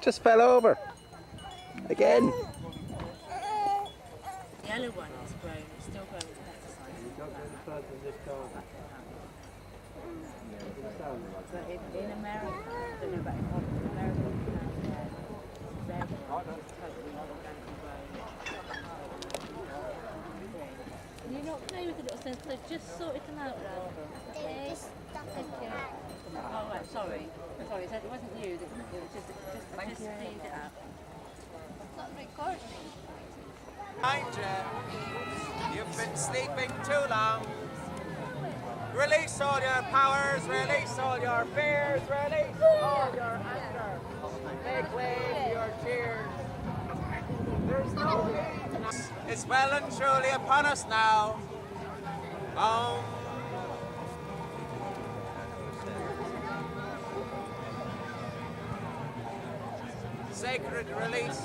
Just fell over. Again. The yellow one is grown, it's still growing with pesticides. But in America, I don't know about in America, they're totally organically grown. You're not playing with the little sense, just sorted them out now. Oh right, sorry. Sorry, it wasn't you, it was just cleaned it up. Not recording. Mind you, you've been sleeping too long. Release all your powers, release all your fears, release all your anger. Make way for your tears. There's no need. It's well and truly upon us now. Sacred release.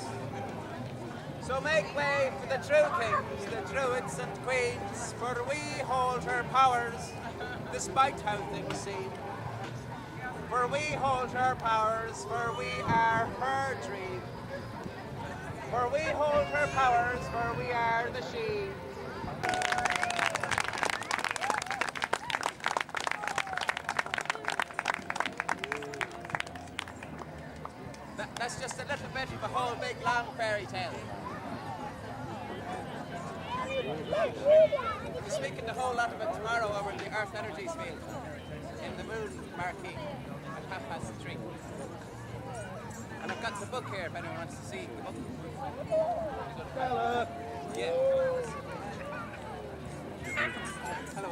So make way for the true kings, the druids and queens, for we hold her powers, despite how things seem. For we hold her powers, for we are her dream. For we hold her powers, for we are the she. That's just a little bit of a whole big long fairy tale. We'll be speaking the whole lot of it tomorrow over in the Earth Energies field in the moon marquee at 3:30. And I've got the book here if anyone wants to see the book. Yeah. Hello.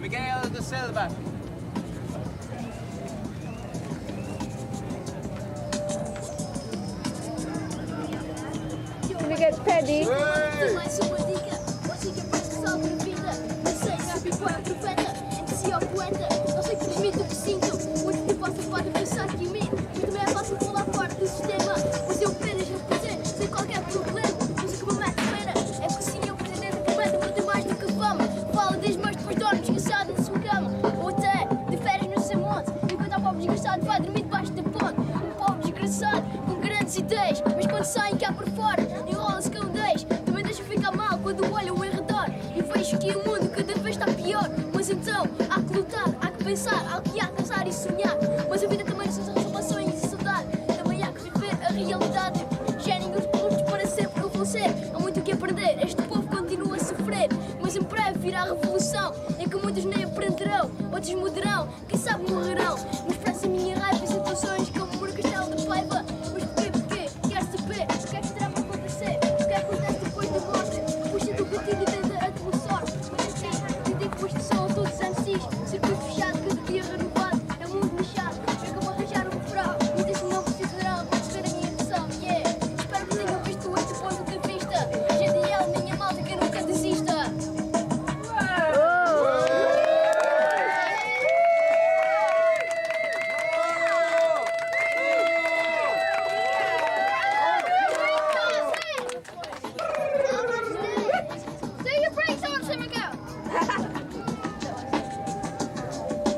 Miguel de Silva. Can we get Paddy? Mais uma dica, você que aprende salva a vida. Não sei se o é profeta, entre si ou poeta. Não sei que transmito o que sinto, muito que possa pode pensar que em mim. Mas também é fácil pular fora do sistema. Mas eu apenas represento, sem qualquer problema. Mas o que me mete feira é porque sim, eu pretendo que promete para ter mais do que fama. Fala desde mais depois dorme descansado na sua cama. Ou até de férias no seu monte. Enquanto há pobre desgraçado vai dormir debaixo da ponte. Um pobre desgraçado com grandes ideias, mas quando saem cá por fora enrola-se com 10. Também deixa ficar mal quando olho ao redor e vejo que o mundo cada vez está pior. Mas então há que lutar, há que pensar, há que alcançar e sonhar. Mas a vida também são relações e saudade. Também há que viver a realidade. Gerem os produtos para sempre eu vou ser. Há muito o que aprender, este povo continua a sofrer. Mas em breve virá a revolução em que muitos nem aprenderão, outros mudarão, quem sabe morrerão. Mas expresso a minha raiva e situações como por castelo de paiva. Mas porquê? Quero saber o que é que terá para acontecer. O que acontece depois da morte? Puxa do gatilho e tenta a tua sorte. Mas assim, eu digo que isto são todos MCs. Circuito fechado, cada dia renovado. É um mundo lixado, chega a arranjar um refrão. E disse não precisarão, pode ver a minha noção. Yeah, espero que tenham visto este ponto de vista. GDL, minha malta, que nunca desista. Do your breaks on, Simon, go.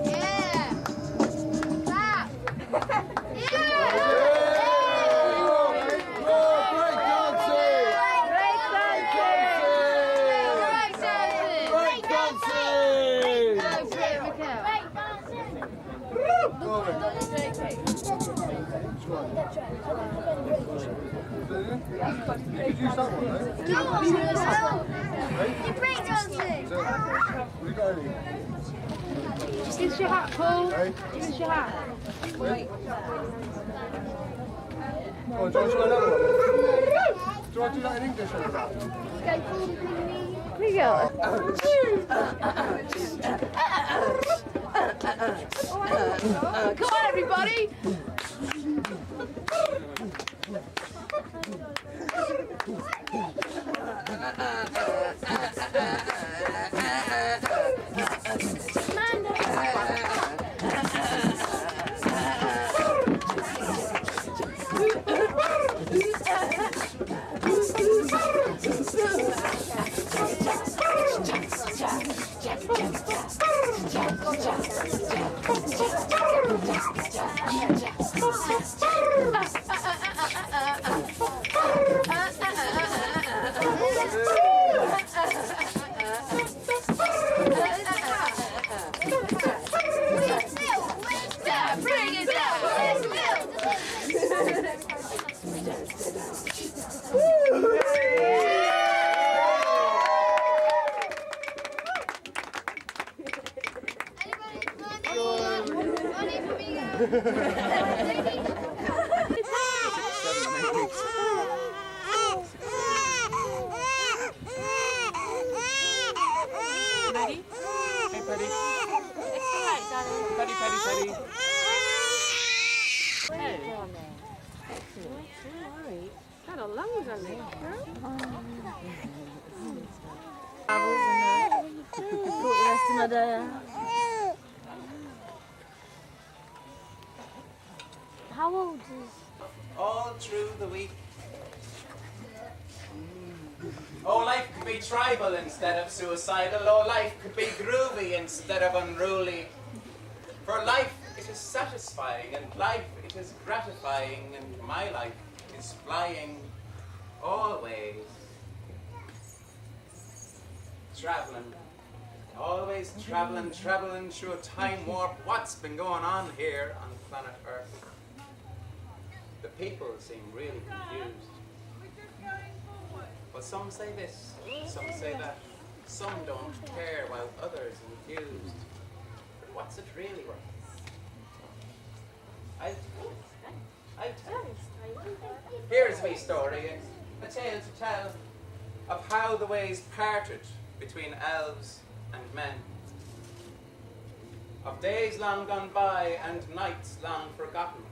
Yeah. Clap. Hey? Is your hat, Paul? Hey? Is your hat? Wait. Oh, do you want to try another one? Do you want to do that in English over that? Here we go. Come on, everybody. Bring it Ready? Hey, Paddy. Paddy, Paddy, Paddy. Got a lungs on it. Put the rest of my day. How old is... All through the week. Oh, life could be tribal instead of suicidal. Oh, life could be groovy instead of unruly. For life, it is satisfying, and life, it is gratifying, and my life is flying always. Traveling. Always traveling through a time warp. What's been going on here on planet Earth? The people seem really confused. But some say this, some say that. Some don't care while others enthused. But what's it really worth? I tell. Here's my story, a tale to tell of how the ways parted between elves and men. of days long gone by and nights long forgotten,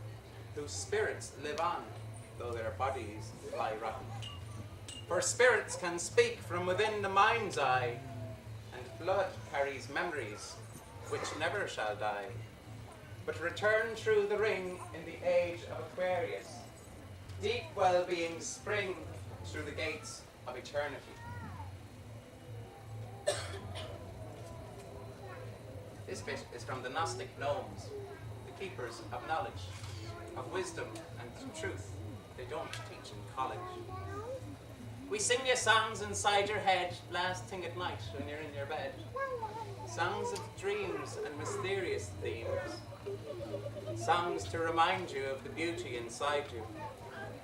whose spirits live on, though their bodies lie rotten. For spirits can speak from within the mind's eye, and blood carries memories which never shall die, but return through the ring in the age of Aquarius. Deep well-being spring through the gates of eternity. This bit is from the Gnostic gnomes, the keepers of knowledge, of wisdom and truth they don't teach in college. We sing you songs inside your head last thing at night when you're in your bed. Songs of dreams and mysterious themes. Songs to remind you of the beauty inside you.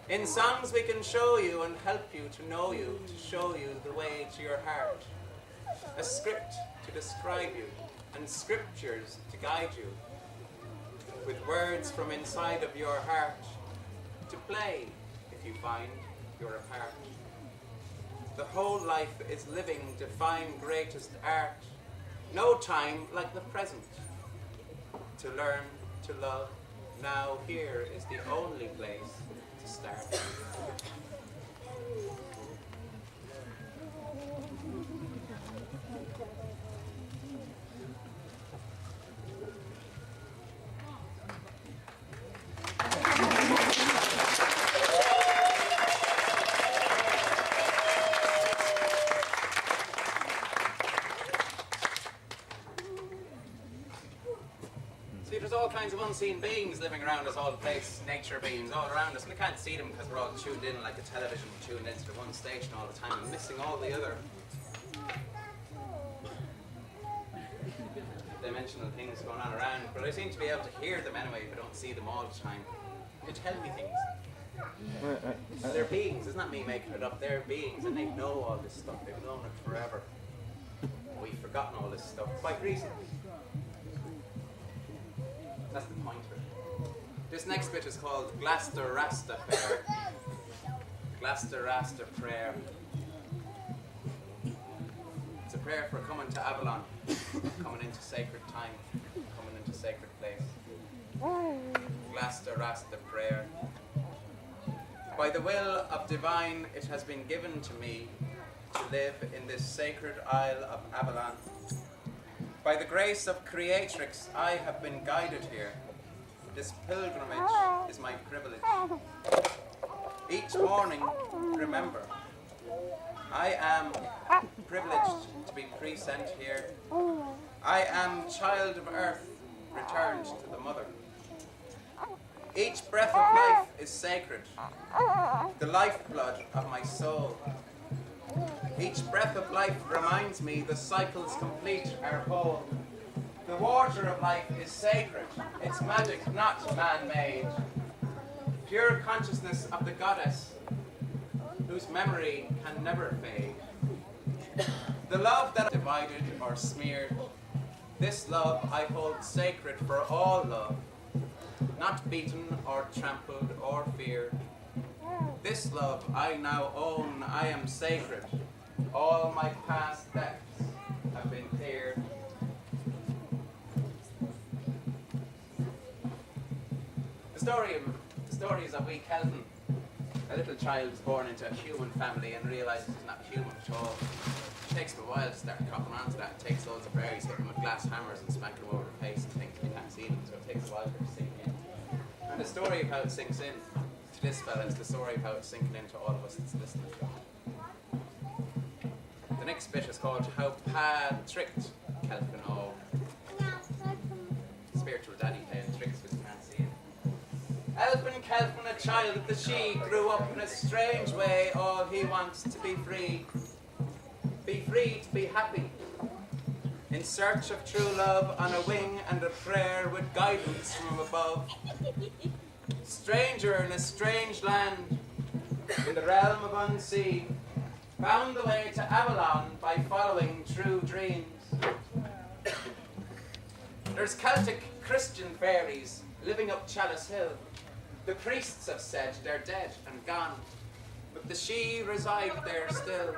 In songs we can show you and help you to know you, to show you the way to your heart. A script to describe you, and scriptures to guide you, with words from inside of your heart, to play if you find you're apart. The whole life is living to find greatest art, no time like the present, to learn to love. Now here is the only place to start. There's all kinds of unseen beings living around us all the place, nature beings all around us. We can't see them because we're all tuned in like a television, tuned into one station all the time and missing all the other dimensional things going on around. But I seem to be able to hear them anyway if I don't see them all the time. They tell me things. They're beings, it's not me making it up, they're beings and they know all this stuff, they've known it forever. We've forgotten all this stuff quite recently. That's the point of it. This next bit is called Glaster Rasta Prayer. Glaster Rasta Prayer. It's a prayer for coming to Avalon, coming into sacred time, coming into sacred place. Glaster Rasta Prayer. By the will of divine, it has been given to me to live in this sacred isle of Avalon. By the grace of Creatrix, I have been guided here. This pilgrimage is my privilege. Each morning, remember, I am privileged to be present here. I am child of earth, returned to the mother. Each breath of life is sacred, the lifeblood of my soul. Each breath of life reminds me the cycles complete are whole. The water of life is sacred, it's magic, not man-made. Pure consciousness of the goddess, whose memory can never fade. The love that divided or smeared, this love I hold sacred for all love, not beaten or trampled or feared. This love I now own, I am sacred. All my past depths have been cleared. The story is of wee Kelfin. A little child is born into a human family and realises he's not human at all. It takes him a while to start cotton onto that. It takes loads of fairies, hit him with glass hammers and smack him over the face and thinks he can't see them, so it takes a while for it to sink in. And the story of how it sinks in to this fella is the story of how it's sinking into all of us that's listening to it. The next bit is called How Pa Tricked Kelfin O. Spiritual daddy playing tricks because you can't see it. Elfin Kelfin, a child of the she, grew up in a strange way. All he wants to be free. Be free to be happy. In search of true love on a wing and a prayer with guidance from above. Stranger in a strange land, in the realm of unseen, found the way to Avalon by following true dreams. There's Celtic Christian fairies living up Chalice Hill. The priests have said they're dead and gone, but the she reside there still.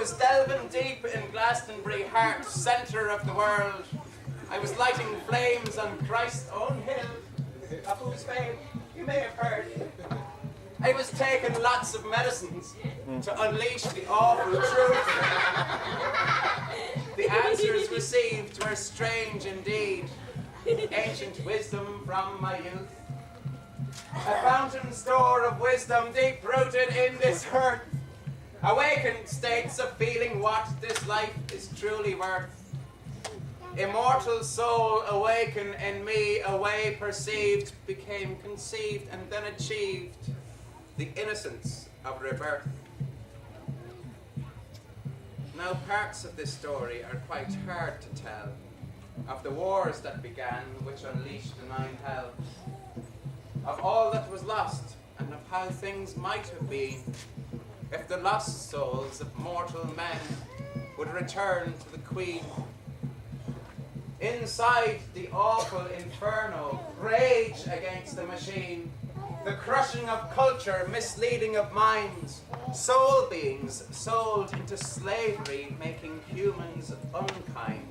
was delving deep in Glastonbury, heart, centre of the world. I was lighting flames on Christ's own hill, of whose fame you may have heard. I was taking lots of medicines to unleash the awful truth. The answers received were strange indeed. Ancient wisdom from my youth. A fountain store of wisdom deep-rooted in this earth. Awakened states of feeling what this life is truly worth. Immortal soul awaken in me, a way perceived, became conceived and then achieved the innocence of rebirth. Now parts of this story are quite hard to tell, of the wars that began which unleashed the nine hells, of all that was lost and of how things might have been if the lost souls of mortal men would return to the Queen. Inside the awful inferno, rage against the machine, the crushing of culture, misleading of minds, soul beings sold into slavery, making humans unkind.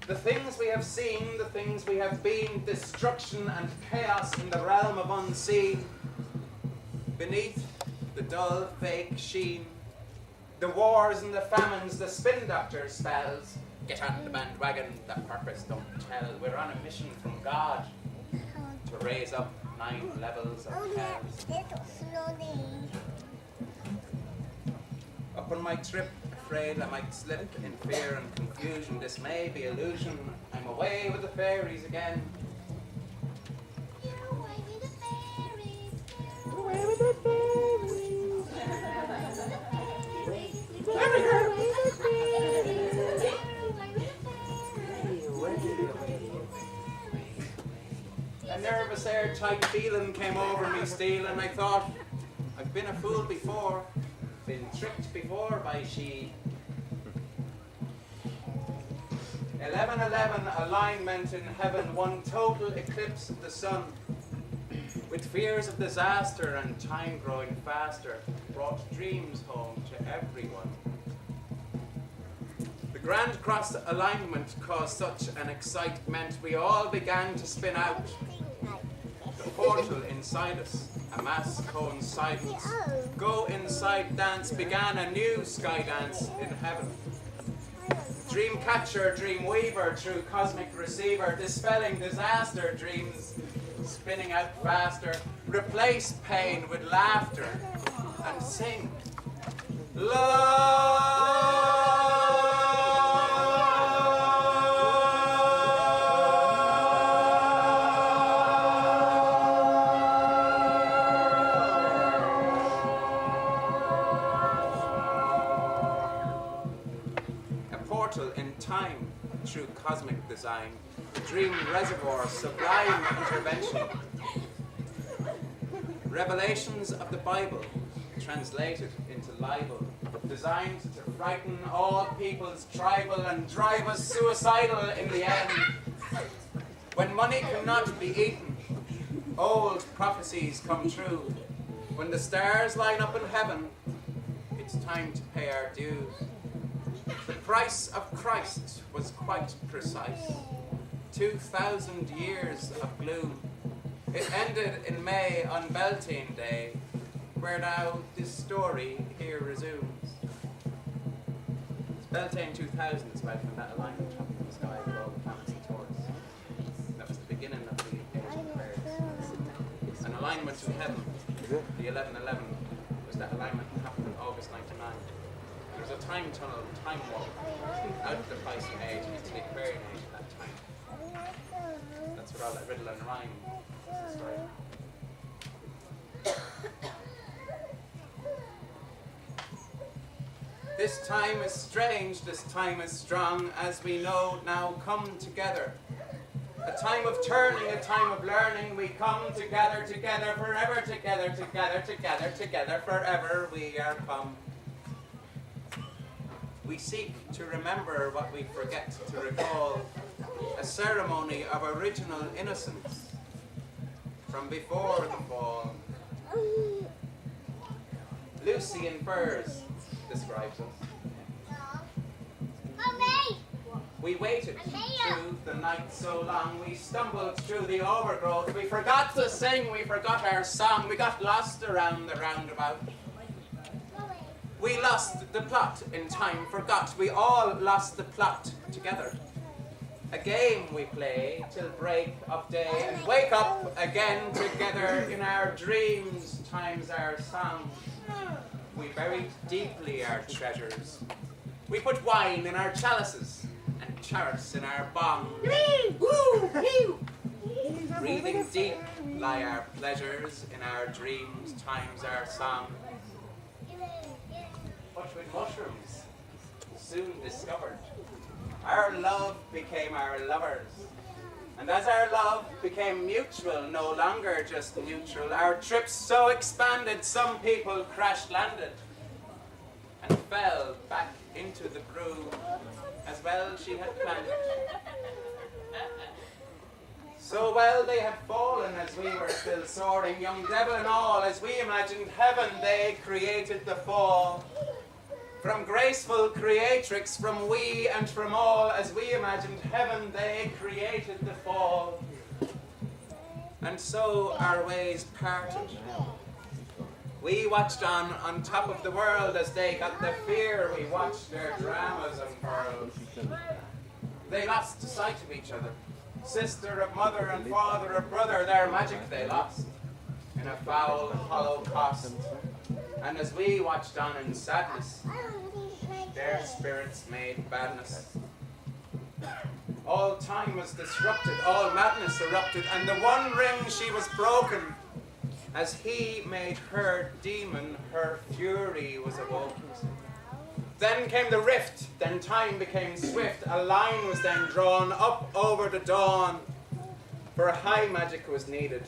The things we have seen, the things we have been, destruction and chaos in the realm of unseen. Beneath the dull fake sheen, the wars and the famines, the spin doctor spells. Get on the bandwagon, the purpose don't tell. We're on a mission from God to raise up 9 levels of hell. Up on my trip, afraid I might slip in fear and confusion. This may be illusion. I'm away with the fairies again. Away with the fairies. Away with the fairies. A nervous, airtight feeling came over me, stealing. I thought, I've been a fool before, been tricked before by she. 11:11, alignment in heaven, one total eclipse of the sun. With fears of disaster and time growing faster, brought dreams home to everyone. The Grand Cross alignment caused such an excitement, we all began to spin out. The portal inside us, a mass coincidence. Go inside dance began a new sky dance in heaven. Dream catcher, dream weaver, through cosmic receiver, dispelling disaster dreams, spinning out faster. Replace pain with laughter and sing. Love. In time, through cosmic design, dream reservoir, sublime intervention. Revelations of the Bible, translated into libel, designed to frighten all peoples tribal and drive us suicidal in the end. When money cannot be eaten, old prophecies come true. When the stars line up in heaven, it's time to pay our dues. The price of Christ was quite precise. 2,000 years of gloom. It ended in May on Beltane Day, where now this story here resumes. It's Beltane 2000 is about when that alignment happened in the sky with all the planets and Taurus. That was the beginning of the age of Faeries. An alignment in heaven, the 11:11, was that alignment that happened in August 99. There was a time tunnel, time warp, out of the Piscean age into the Aquarian age at that time. That's where all that riddle and rhyme is the story. This time is strange, this time is strong, as we know now come together. A time of turning, a time of learning, we come together, together, forever, together, together, together, together, forever we are come. We seek to remember what we forget to recall, a ceremony of original innocence from before the fall. Lucy in furs, describes us. We waited through the night so long, we stumbled through the overgrowth, we forgot to sing, we forgot our song, we got lost around the roundabout. We lost the plot in time, forgot, we all lost the plot together. A game we play till break of day, and wake up again together in our dreams, times our song. We buried deeply our treasures. We put wine in our chalices, and charts in our bongs. Breathing deep lie our pleasures, in our dreams, times our song. But with mushrooms, soon discovered, our love became our lovers. And as our love became mutual, no longer just neutral, our trips so expanded, some people crash-landed and fell back into the groove as well she had planned it. So well they had fallen as we were still soaring, young devil and all, as we imagined heaven, they created the fall. From graceful creatrix, from we and from all, as we imagined heaven, they created the fall. And so our ways parted. We watched on top of the world as they got the fear. We watched their dramas unfurled. They lost sight of each other. Sister of mother and father of brother, their magic they lost in a foul, hollow cost. And as we watched on in sadness, their spirits made badness. All time was disrupted, all madness erupted, and the one ring she was broken. As he made her demon, her fury was awoken. Then came the rift, then time became swift, a line was then drawn up over the dawn. For high magic was needed.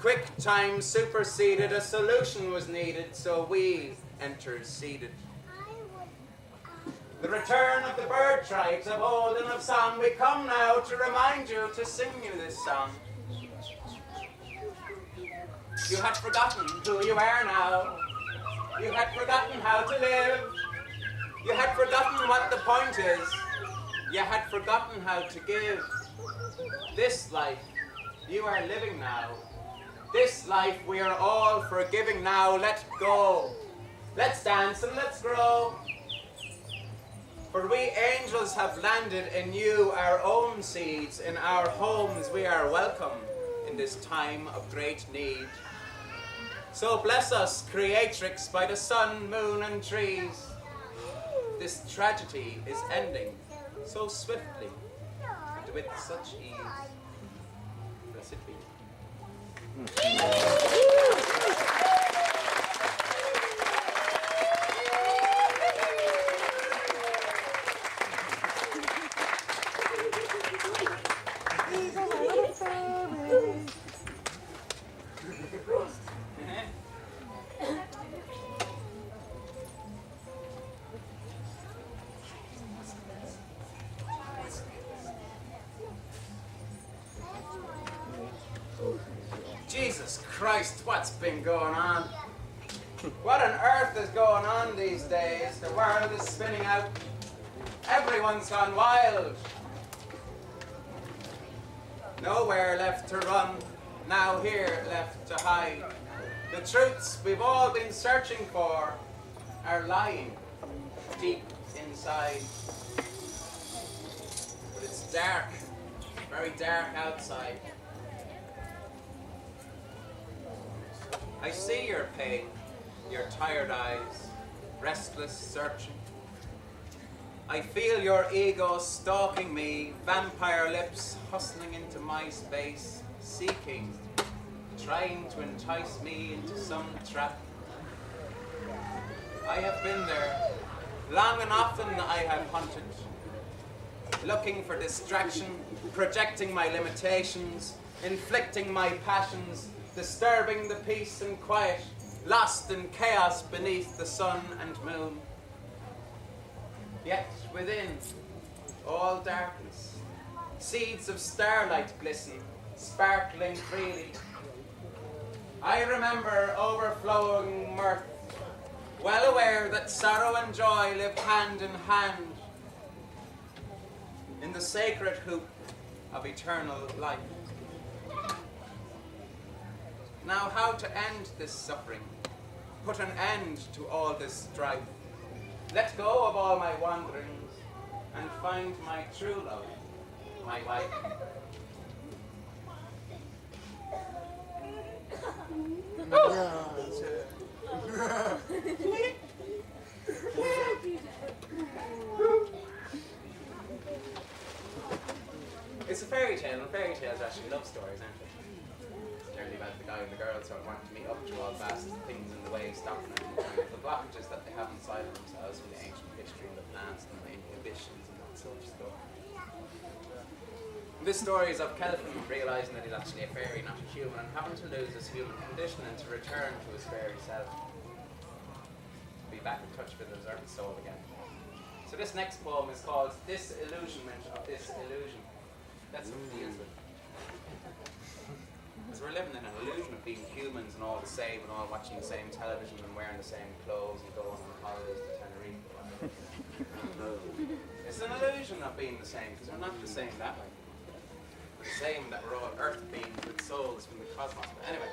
Quick time superseded, a solution was needed, so we interceded. The return of the bird tribes of old and of song, we come now to remind you, to sing you this song. You had forgotten who you are now. You had forgotten how to live. You had forgotten what the point is. You had forgotten how to give. This life you are living now. This life we are all forgiving now. Let go. Let's dance and let's grow. For we angels have landed in you, our own seeds. In our homes we are welcome in this time of great need. So bless us, creatrix, by the sun, moon and trees. This tragedy is ending so swiftly and with such ease. Blessed be. Jesus Christ, what's been going on? What on earth is going on these days? The world is spinning out. Everyone's gone wild. Nowhere left to run, now here left to hide. The truths we've all been searching for are lying deep inside. But it's dark, very dark outside. I see your pain, your tired eyes, restless searching. I feel your ego stalking me, vampire lips hustling into my space, seeking, trying to entice me into some trap. I have been there, long and often I have hunted, looking for distraction, projecting my limitations, inflicting my passions, disturbing the peace and quiet, lost in chaos beneath the sun and moon. Yet within, all darkness, seeds of starlight glisten, sparkling freely. I remember overflowing mirth, well aware that sorrow and joy live hand in hand in the sacred hoop of eternal life. Now how to end this suffering, put an end to all this strife, let go of all my wanderings and find my true love, my wife. It's a fairy tale, and fairy tales are actually love stories, aren't they? It's generally about the guy and the girl sort of wanting to meet up to all vast things in the way, stopping them, and the blockages that they have inside of themselves from the ancient history of the past and the inhibitions and that sort of stuff. This story is of Kelfin realising that he's actually a fairy, not a human, and having to lose his human condition and to return to his fairy self. Be back in touch with his earth soul again. So this next poem is called Disillusionment of This Illusion. That's what it deals with. Because we're living in an illusion of being humans and all the same and all watching the same television and wearing the same clothes and going on holidays to Tenerife. It's an illusion of being the same because we're not the same that way. We're the same that we're all earth beings with souls from the cosmos. But anyway,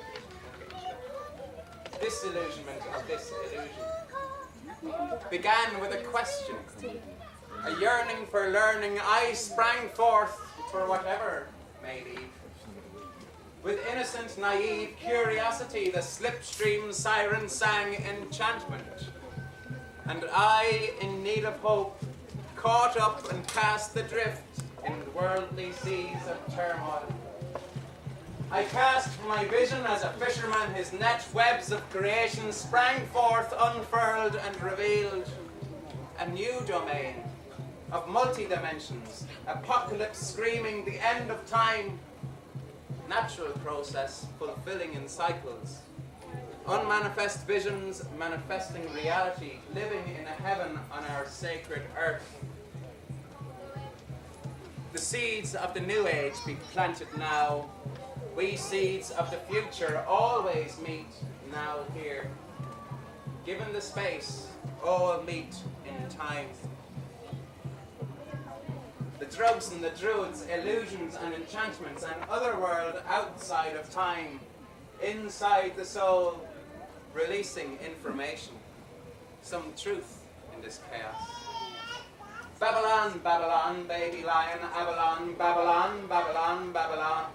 disillusionment of this illusion began with a question. A yearning for learning, I sprang forth for whatever may be. With innocent, naive curiosity, the slipstream siren sang enchantment. And I, in need of hope, caught up and cast adrift in worldly seas of turmoil. I cast from my vision as a fisherman his net webs of creation sprang forth, unfurled and revealed. A new domain of multi-dimensions, apocalypse screaming the end of time, natural process fulfilling in cycles, unmanifest visions manifesting reality, living in a heaven on our sacred earth. The seeds of the new age be planted now, we seeds of the future always meet now here. Given the space, all meet in time. The drugs and the druids, illusions and enchantments, and other world outside of time, inside the soul, releasing information, some truth in this chaos. Babylon, Babylon, baby lion, Avalon, Babylon, Babylon, Babylon.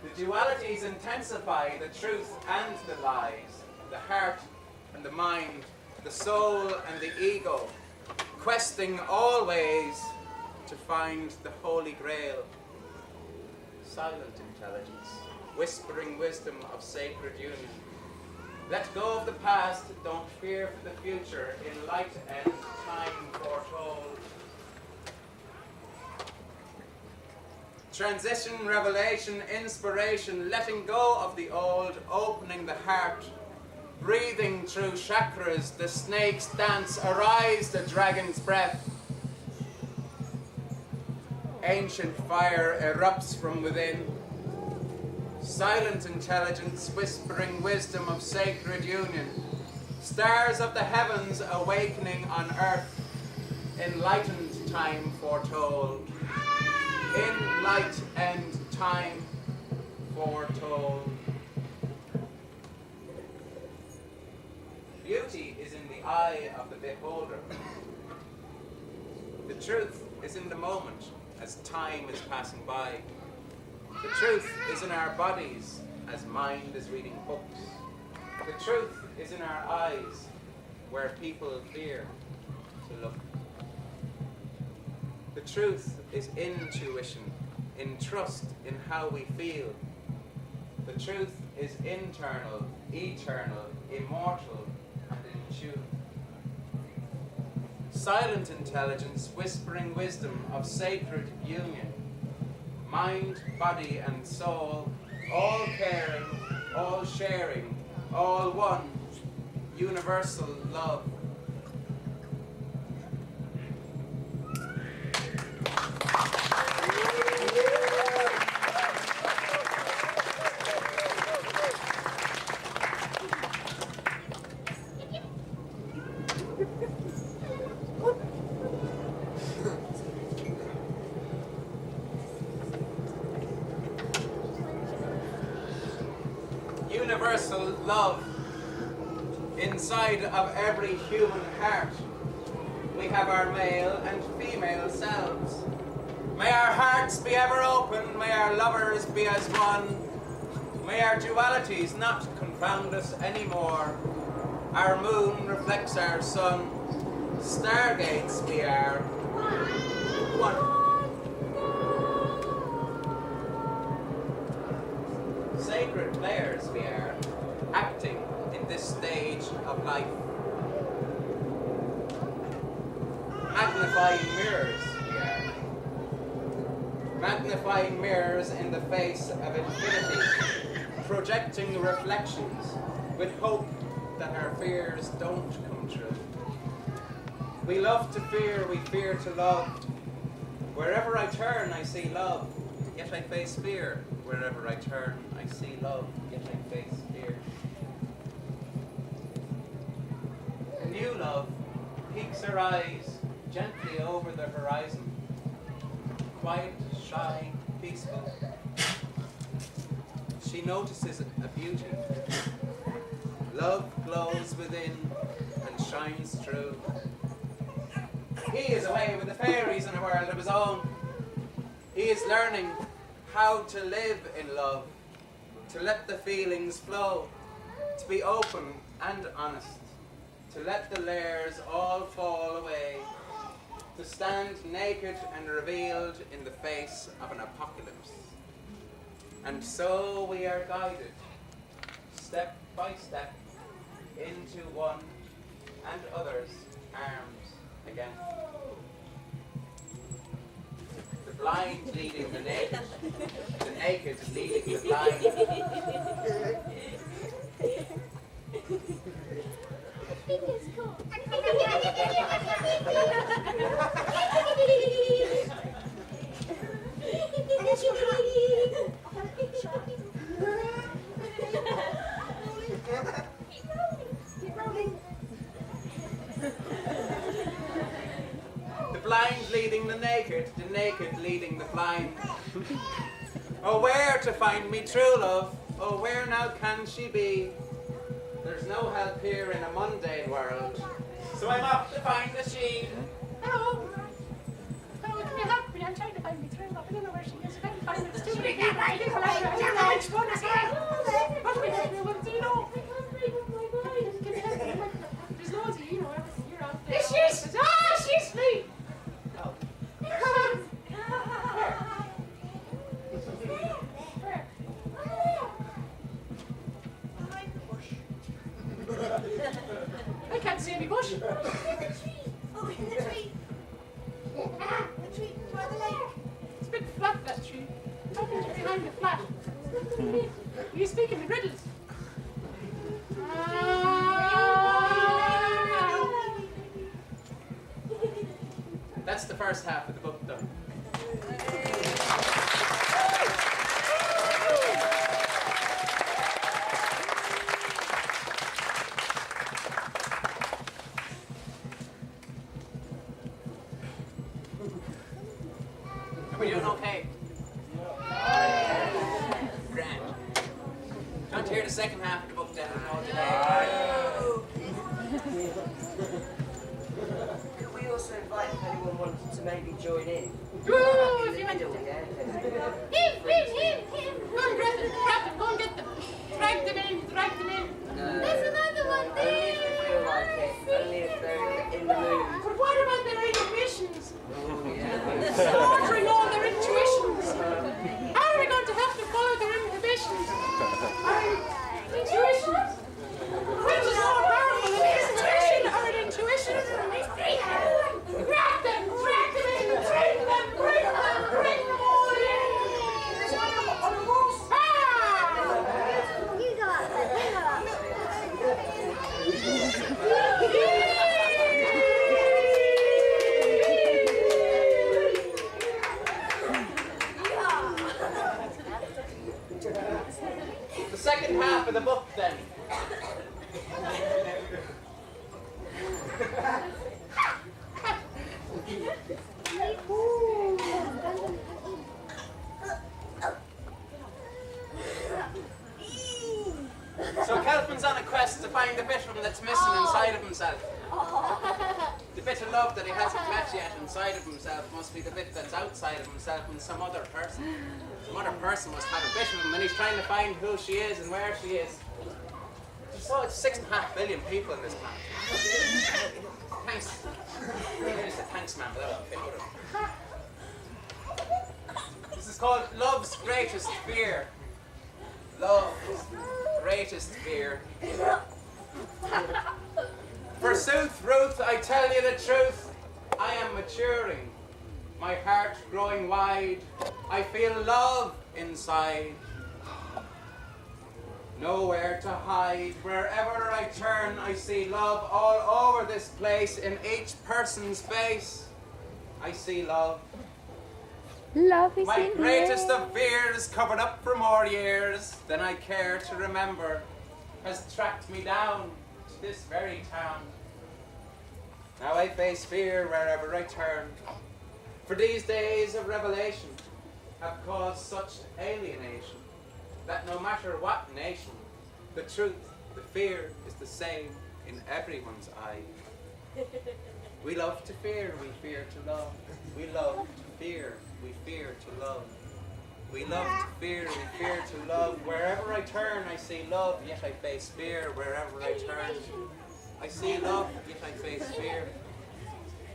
The dualities intensify the truth and the lies, the heart and the mind, the soul and the ego, questing always to find the Holy Grail. Silent intelligence, whispering wisdom of sacred union. Let go of the past, don't fear for the future, in light and time foretold. Transition, revelation, inspiration, letting go of the old, opening the heart, breathing through chakras, the snake's dance, arise the dragon's breath. Ancient fire erupts from within. Silent intelligence, whispering wisdom of sacred union. Stars of the heavens awakening on earth, enlightened time foretold. In light and time foretold. Beauty is in the eye of the beholder. The truth is in the moment as time is passing by. The truth is in our bodies as mind is reading books. The truth is in our eyes where people fear to look. The truth is intuition, in trust in how we feel. The truth is internal, eternal, immortal, and in tune. Silent intelligence, whispering wisdom of sacred union. Mind, body, and soul, all caring, all sharing, all one, universal love. universal love inside of every human heart. We have our male and female selves. May our hearts be ever open, may our lovers be as one. May our dualities not confound us anymore. Our moon reflects our sun. Stargates we are. One. Sacred players we are, acting in this stage of life. Magnifying mirrors we are. Magnifying mirrors in the face of infinity, projecting reflections with hope that our fears don't come true. We love to fear, we fear to love. Wherever I turn, I see love, yet I face fear. Wherever I turn, I see love, yet I face fear. A new love peeks her eyes gently over the horizon. Quiet, shy, peaceful. She notices a beauty. Love glows within and shines through. He is away with the fairies in a world of his own. He is learning how to live in love, to let the feelings flow, to be open and honest, to let the layers all fall away, to stand naked and revealed in the face of an apocalypse. And so we are guided, step by step, into one and other's arms again. The blind leading the naked leading the blind. The blind leading the naked leading the blind. Oh, where to find me true love? Oh, where now can she be? There's no help here in a mundane world, so I'm off to find the she. Hello. Hello, can you help me? I'm trying to find me true love. I don't know where she is. I can't find her. It's too many people. I don't know which one is here. What do we do? What do you know? Can you help me? There's loads of you know everything. You're out there. There she is. Ah, she's me. Oh. I can't see any bush. Oh, in the tree. The tree by the lake. It's a bit flat, that tree. How can you behind the flat? You speak in riddles. That's the first half of the book done. Are we doing okay? Grand. Don't hear the second half of the book then. Could we also invite if anyone wanted to maybe join in? Ooh, if you want to. Yeah. Him. Go and grab them, go and get them. Drag them in. There's another one Only there. if they feel like it. Only if they're in the mood. But what about their inhibitions? Yeah. Slaughtering all their intuitions. How are we going to have to follow their inhibitions? Intuitions. Which is more powerful, an intuition or an intuition? Grab them, drag them in, bring them all in. Ah! You got it. The second half of the book then. find the bit of him that's missing inside of himself. The bit of love that he hasn't met yet inside of himself must be the bit that's outside of himself in some other person. Some other person must have a bit of him, and he's trying to find who she is and where she is. So it's 6.5 billion people in this planet. Thanks. Here's the thanks, man, but that won't fit, would it? This is called Love's Greatest Fear. Love's greatest fear. Forsooth, Ruth, I tell you the truth, I am maturing, my heart growing wide, I feel love inside. Nowhere to hide, wherever I turn, I see love all over this place, in each person's face, I see love. Love is My in greatest here. of fears, covered up for more years than I care to remember, has tracked me down to this very town. Now I face fear wherever I turn, for these days of revelation have caused such alienation that no matter what nation, the truth, the fear is the same in everyone's eye. We love to fear, we fear to love. We love to fear, we fear to love. We love to fear, we fear to love. Wherever I turn, I see love, yet I face fear. Wherever I turn, I see love, yet I face fear.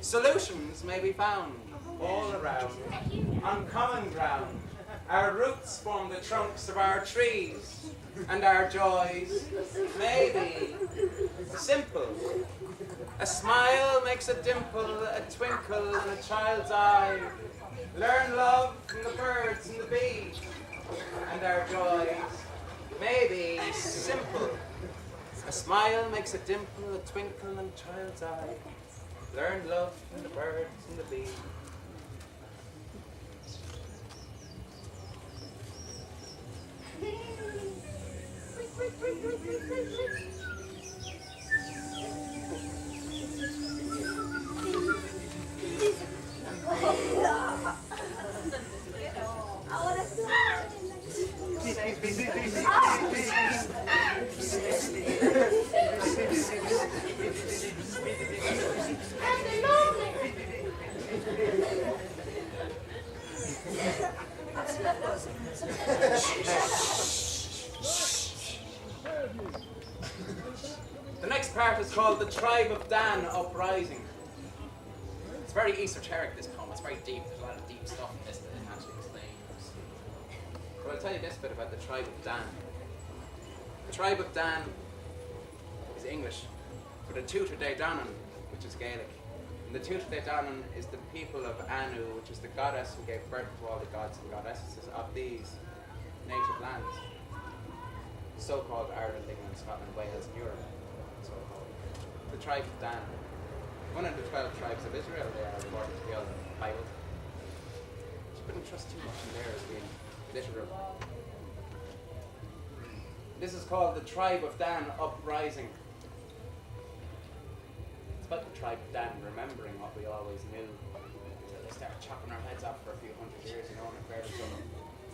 Solutions may be found all around, on common ground. Our roots form the trunks of our trees, and our joys may be simple. A smile makes a dimple, a twinkle in a child's eye. Learn love from the birds and the bees, and our joys may be simple. A smile makes a dimple, a twinkle in a child's eye. Learn love from the birds and the bees. The next part is called The Tribe of Dan Uprising. It's very esoteric, this poem. It's very deep. There's a lot of deep stuff in this that I can't actually explain. But I'll tell you this bit about the Tribe of Dan. The Tribe of Dan is English for the Tuatha De Danann, which is Gaelic. And the Tuatha De Danann is the people of Anu, which is the goddess who gave birth to all the gods and goddesses of these native lands. So-called Ireland, England, Scotland, Wales, and Europe. So-called. The Tribe of Dan. One of the 12 tribes of Israel, they are according to the old Bible. You couldn't trust too much in there as being literal. This is called the Tribe of Dan Uprising. It's about the Tribe of Dan remembering what we always knew until they start chopping our heads off for a few hundred years, and it fairly some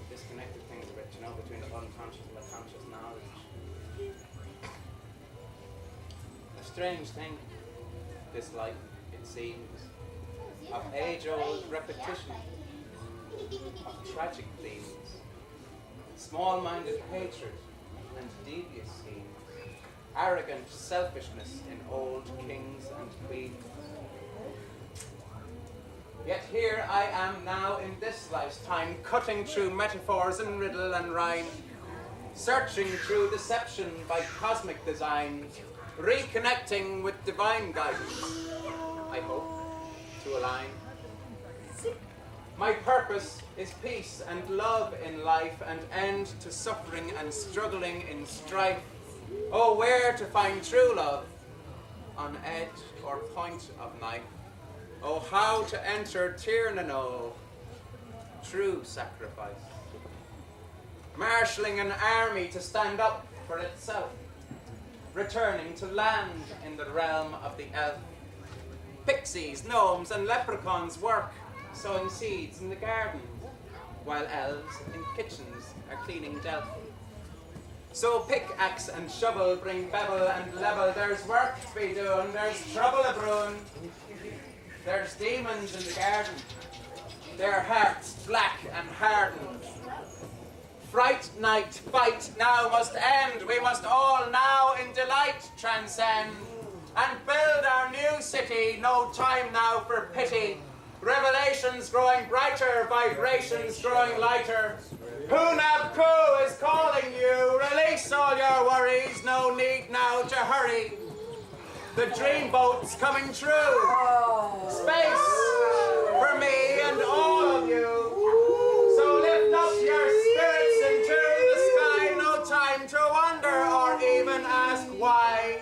disconnected things a bit, between the unconscious and the conscious knowledge. A strange thing, this life, it seems, of age-old repetition, of tragic themes, small-minded hatred and devious schemes, arrogant selfishness in old kings and queens. Yet here I am now in this lifetime, cutting through metaphors and riddle and rhyme, searching through deception by cosmic design, reconnecting with divine guidance, I hope, to align. My purpose is peace and love in life, and end to suffering and struggling in strife. Oh, where to find true love? On edge or point of knife. Oh, how to enter Tirnano, true sacrifice. Marshalling an army to stand up for itself. Returning to land in the realm of the elf. Pixies, gnomes and leprechauns work, sowing seeds in the garden, while elves in kitchens are cleaning delf. So pickaxe and shovel bring bevel and level. There's work to be done, there's trouble a brewing. There's demons in the garden, their hearts black and hardened. Fright night, fight now must end. We must all now in delight transcend and build our new city. No time now for pity. Revelations growing brighter, vibrations growing lighter. Hunab Ku is calling you. Release all your worries. No need now to hurry. The dreamboat's coming true. Space for me and all of you. So lift up your spirits into the sky. No time to wonder or even ask why.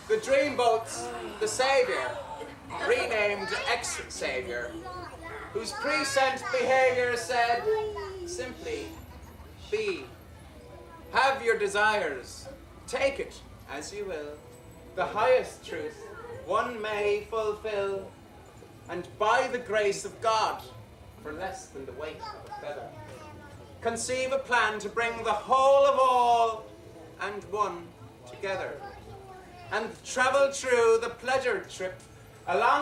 The dreamboat's the savior, renamed ex-savior, whose present behavior said, simply, be. Have your desires, take it as you will. The highest truth one may fulfill, and by the grace of God, for less than the weight of a feather, conceive a plan to bring the whole of all and one together, and travel through the pleasure trip along the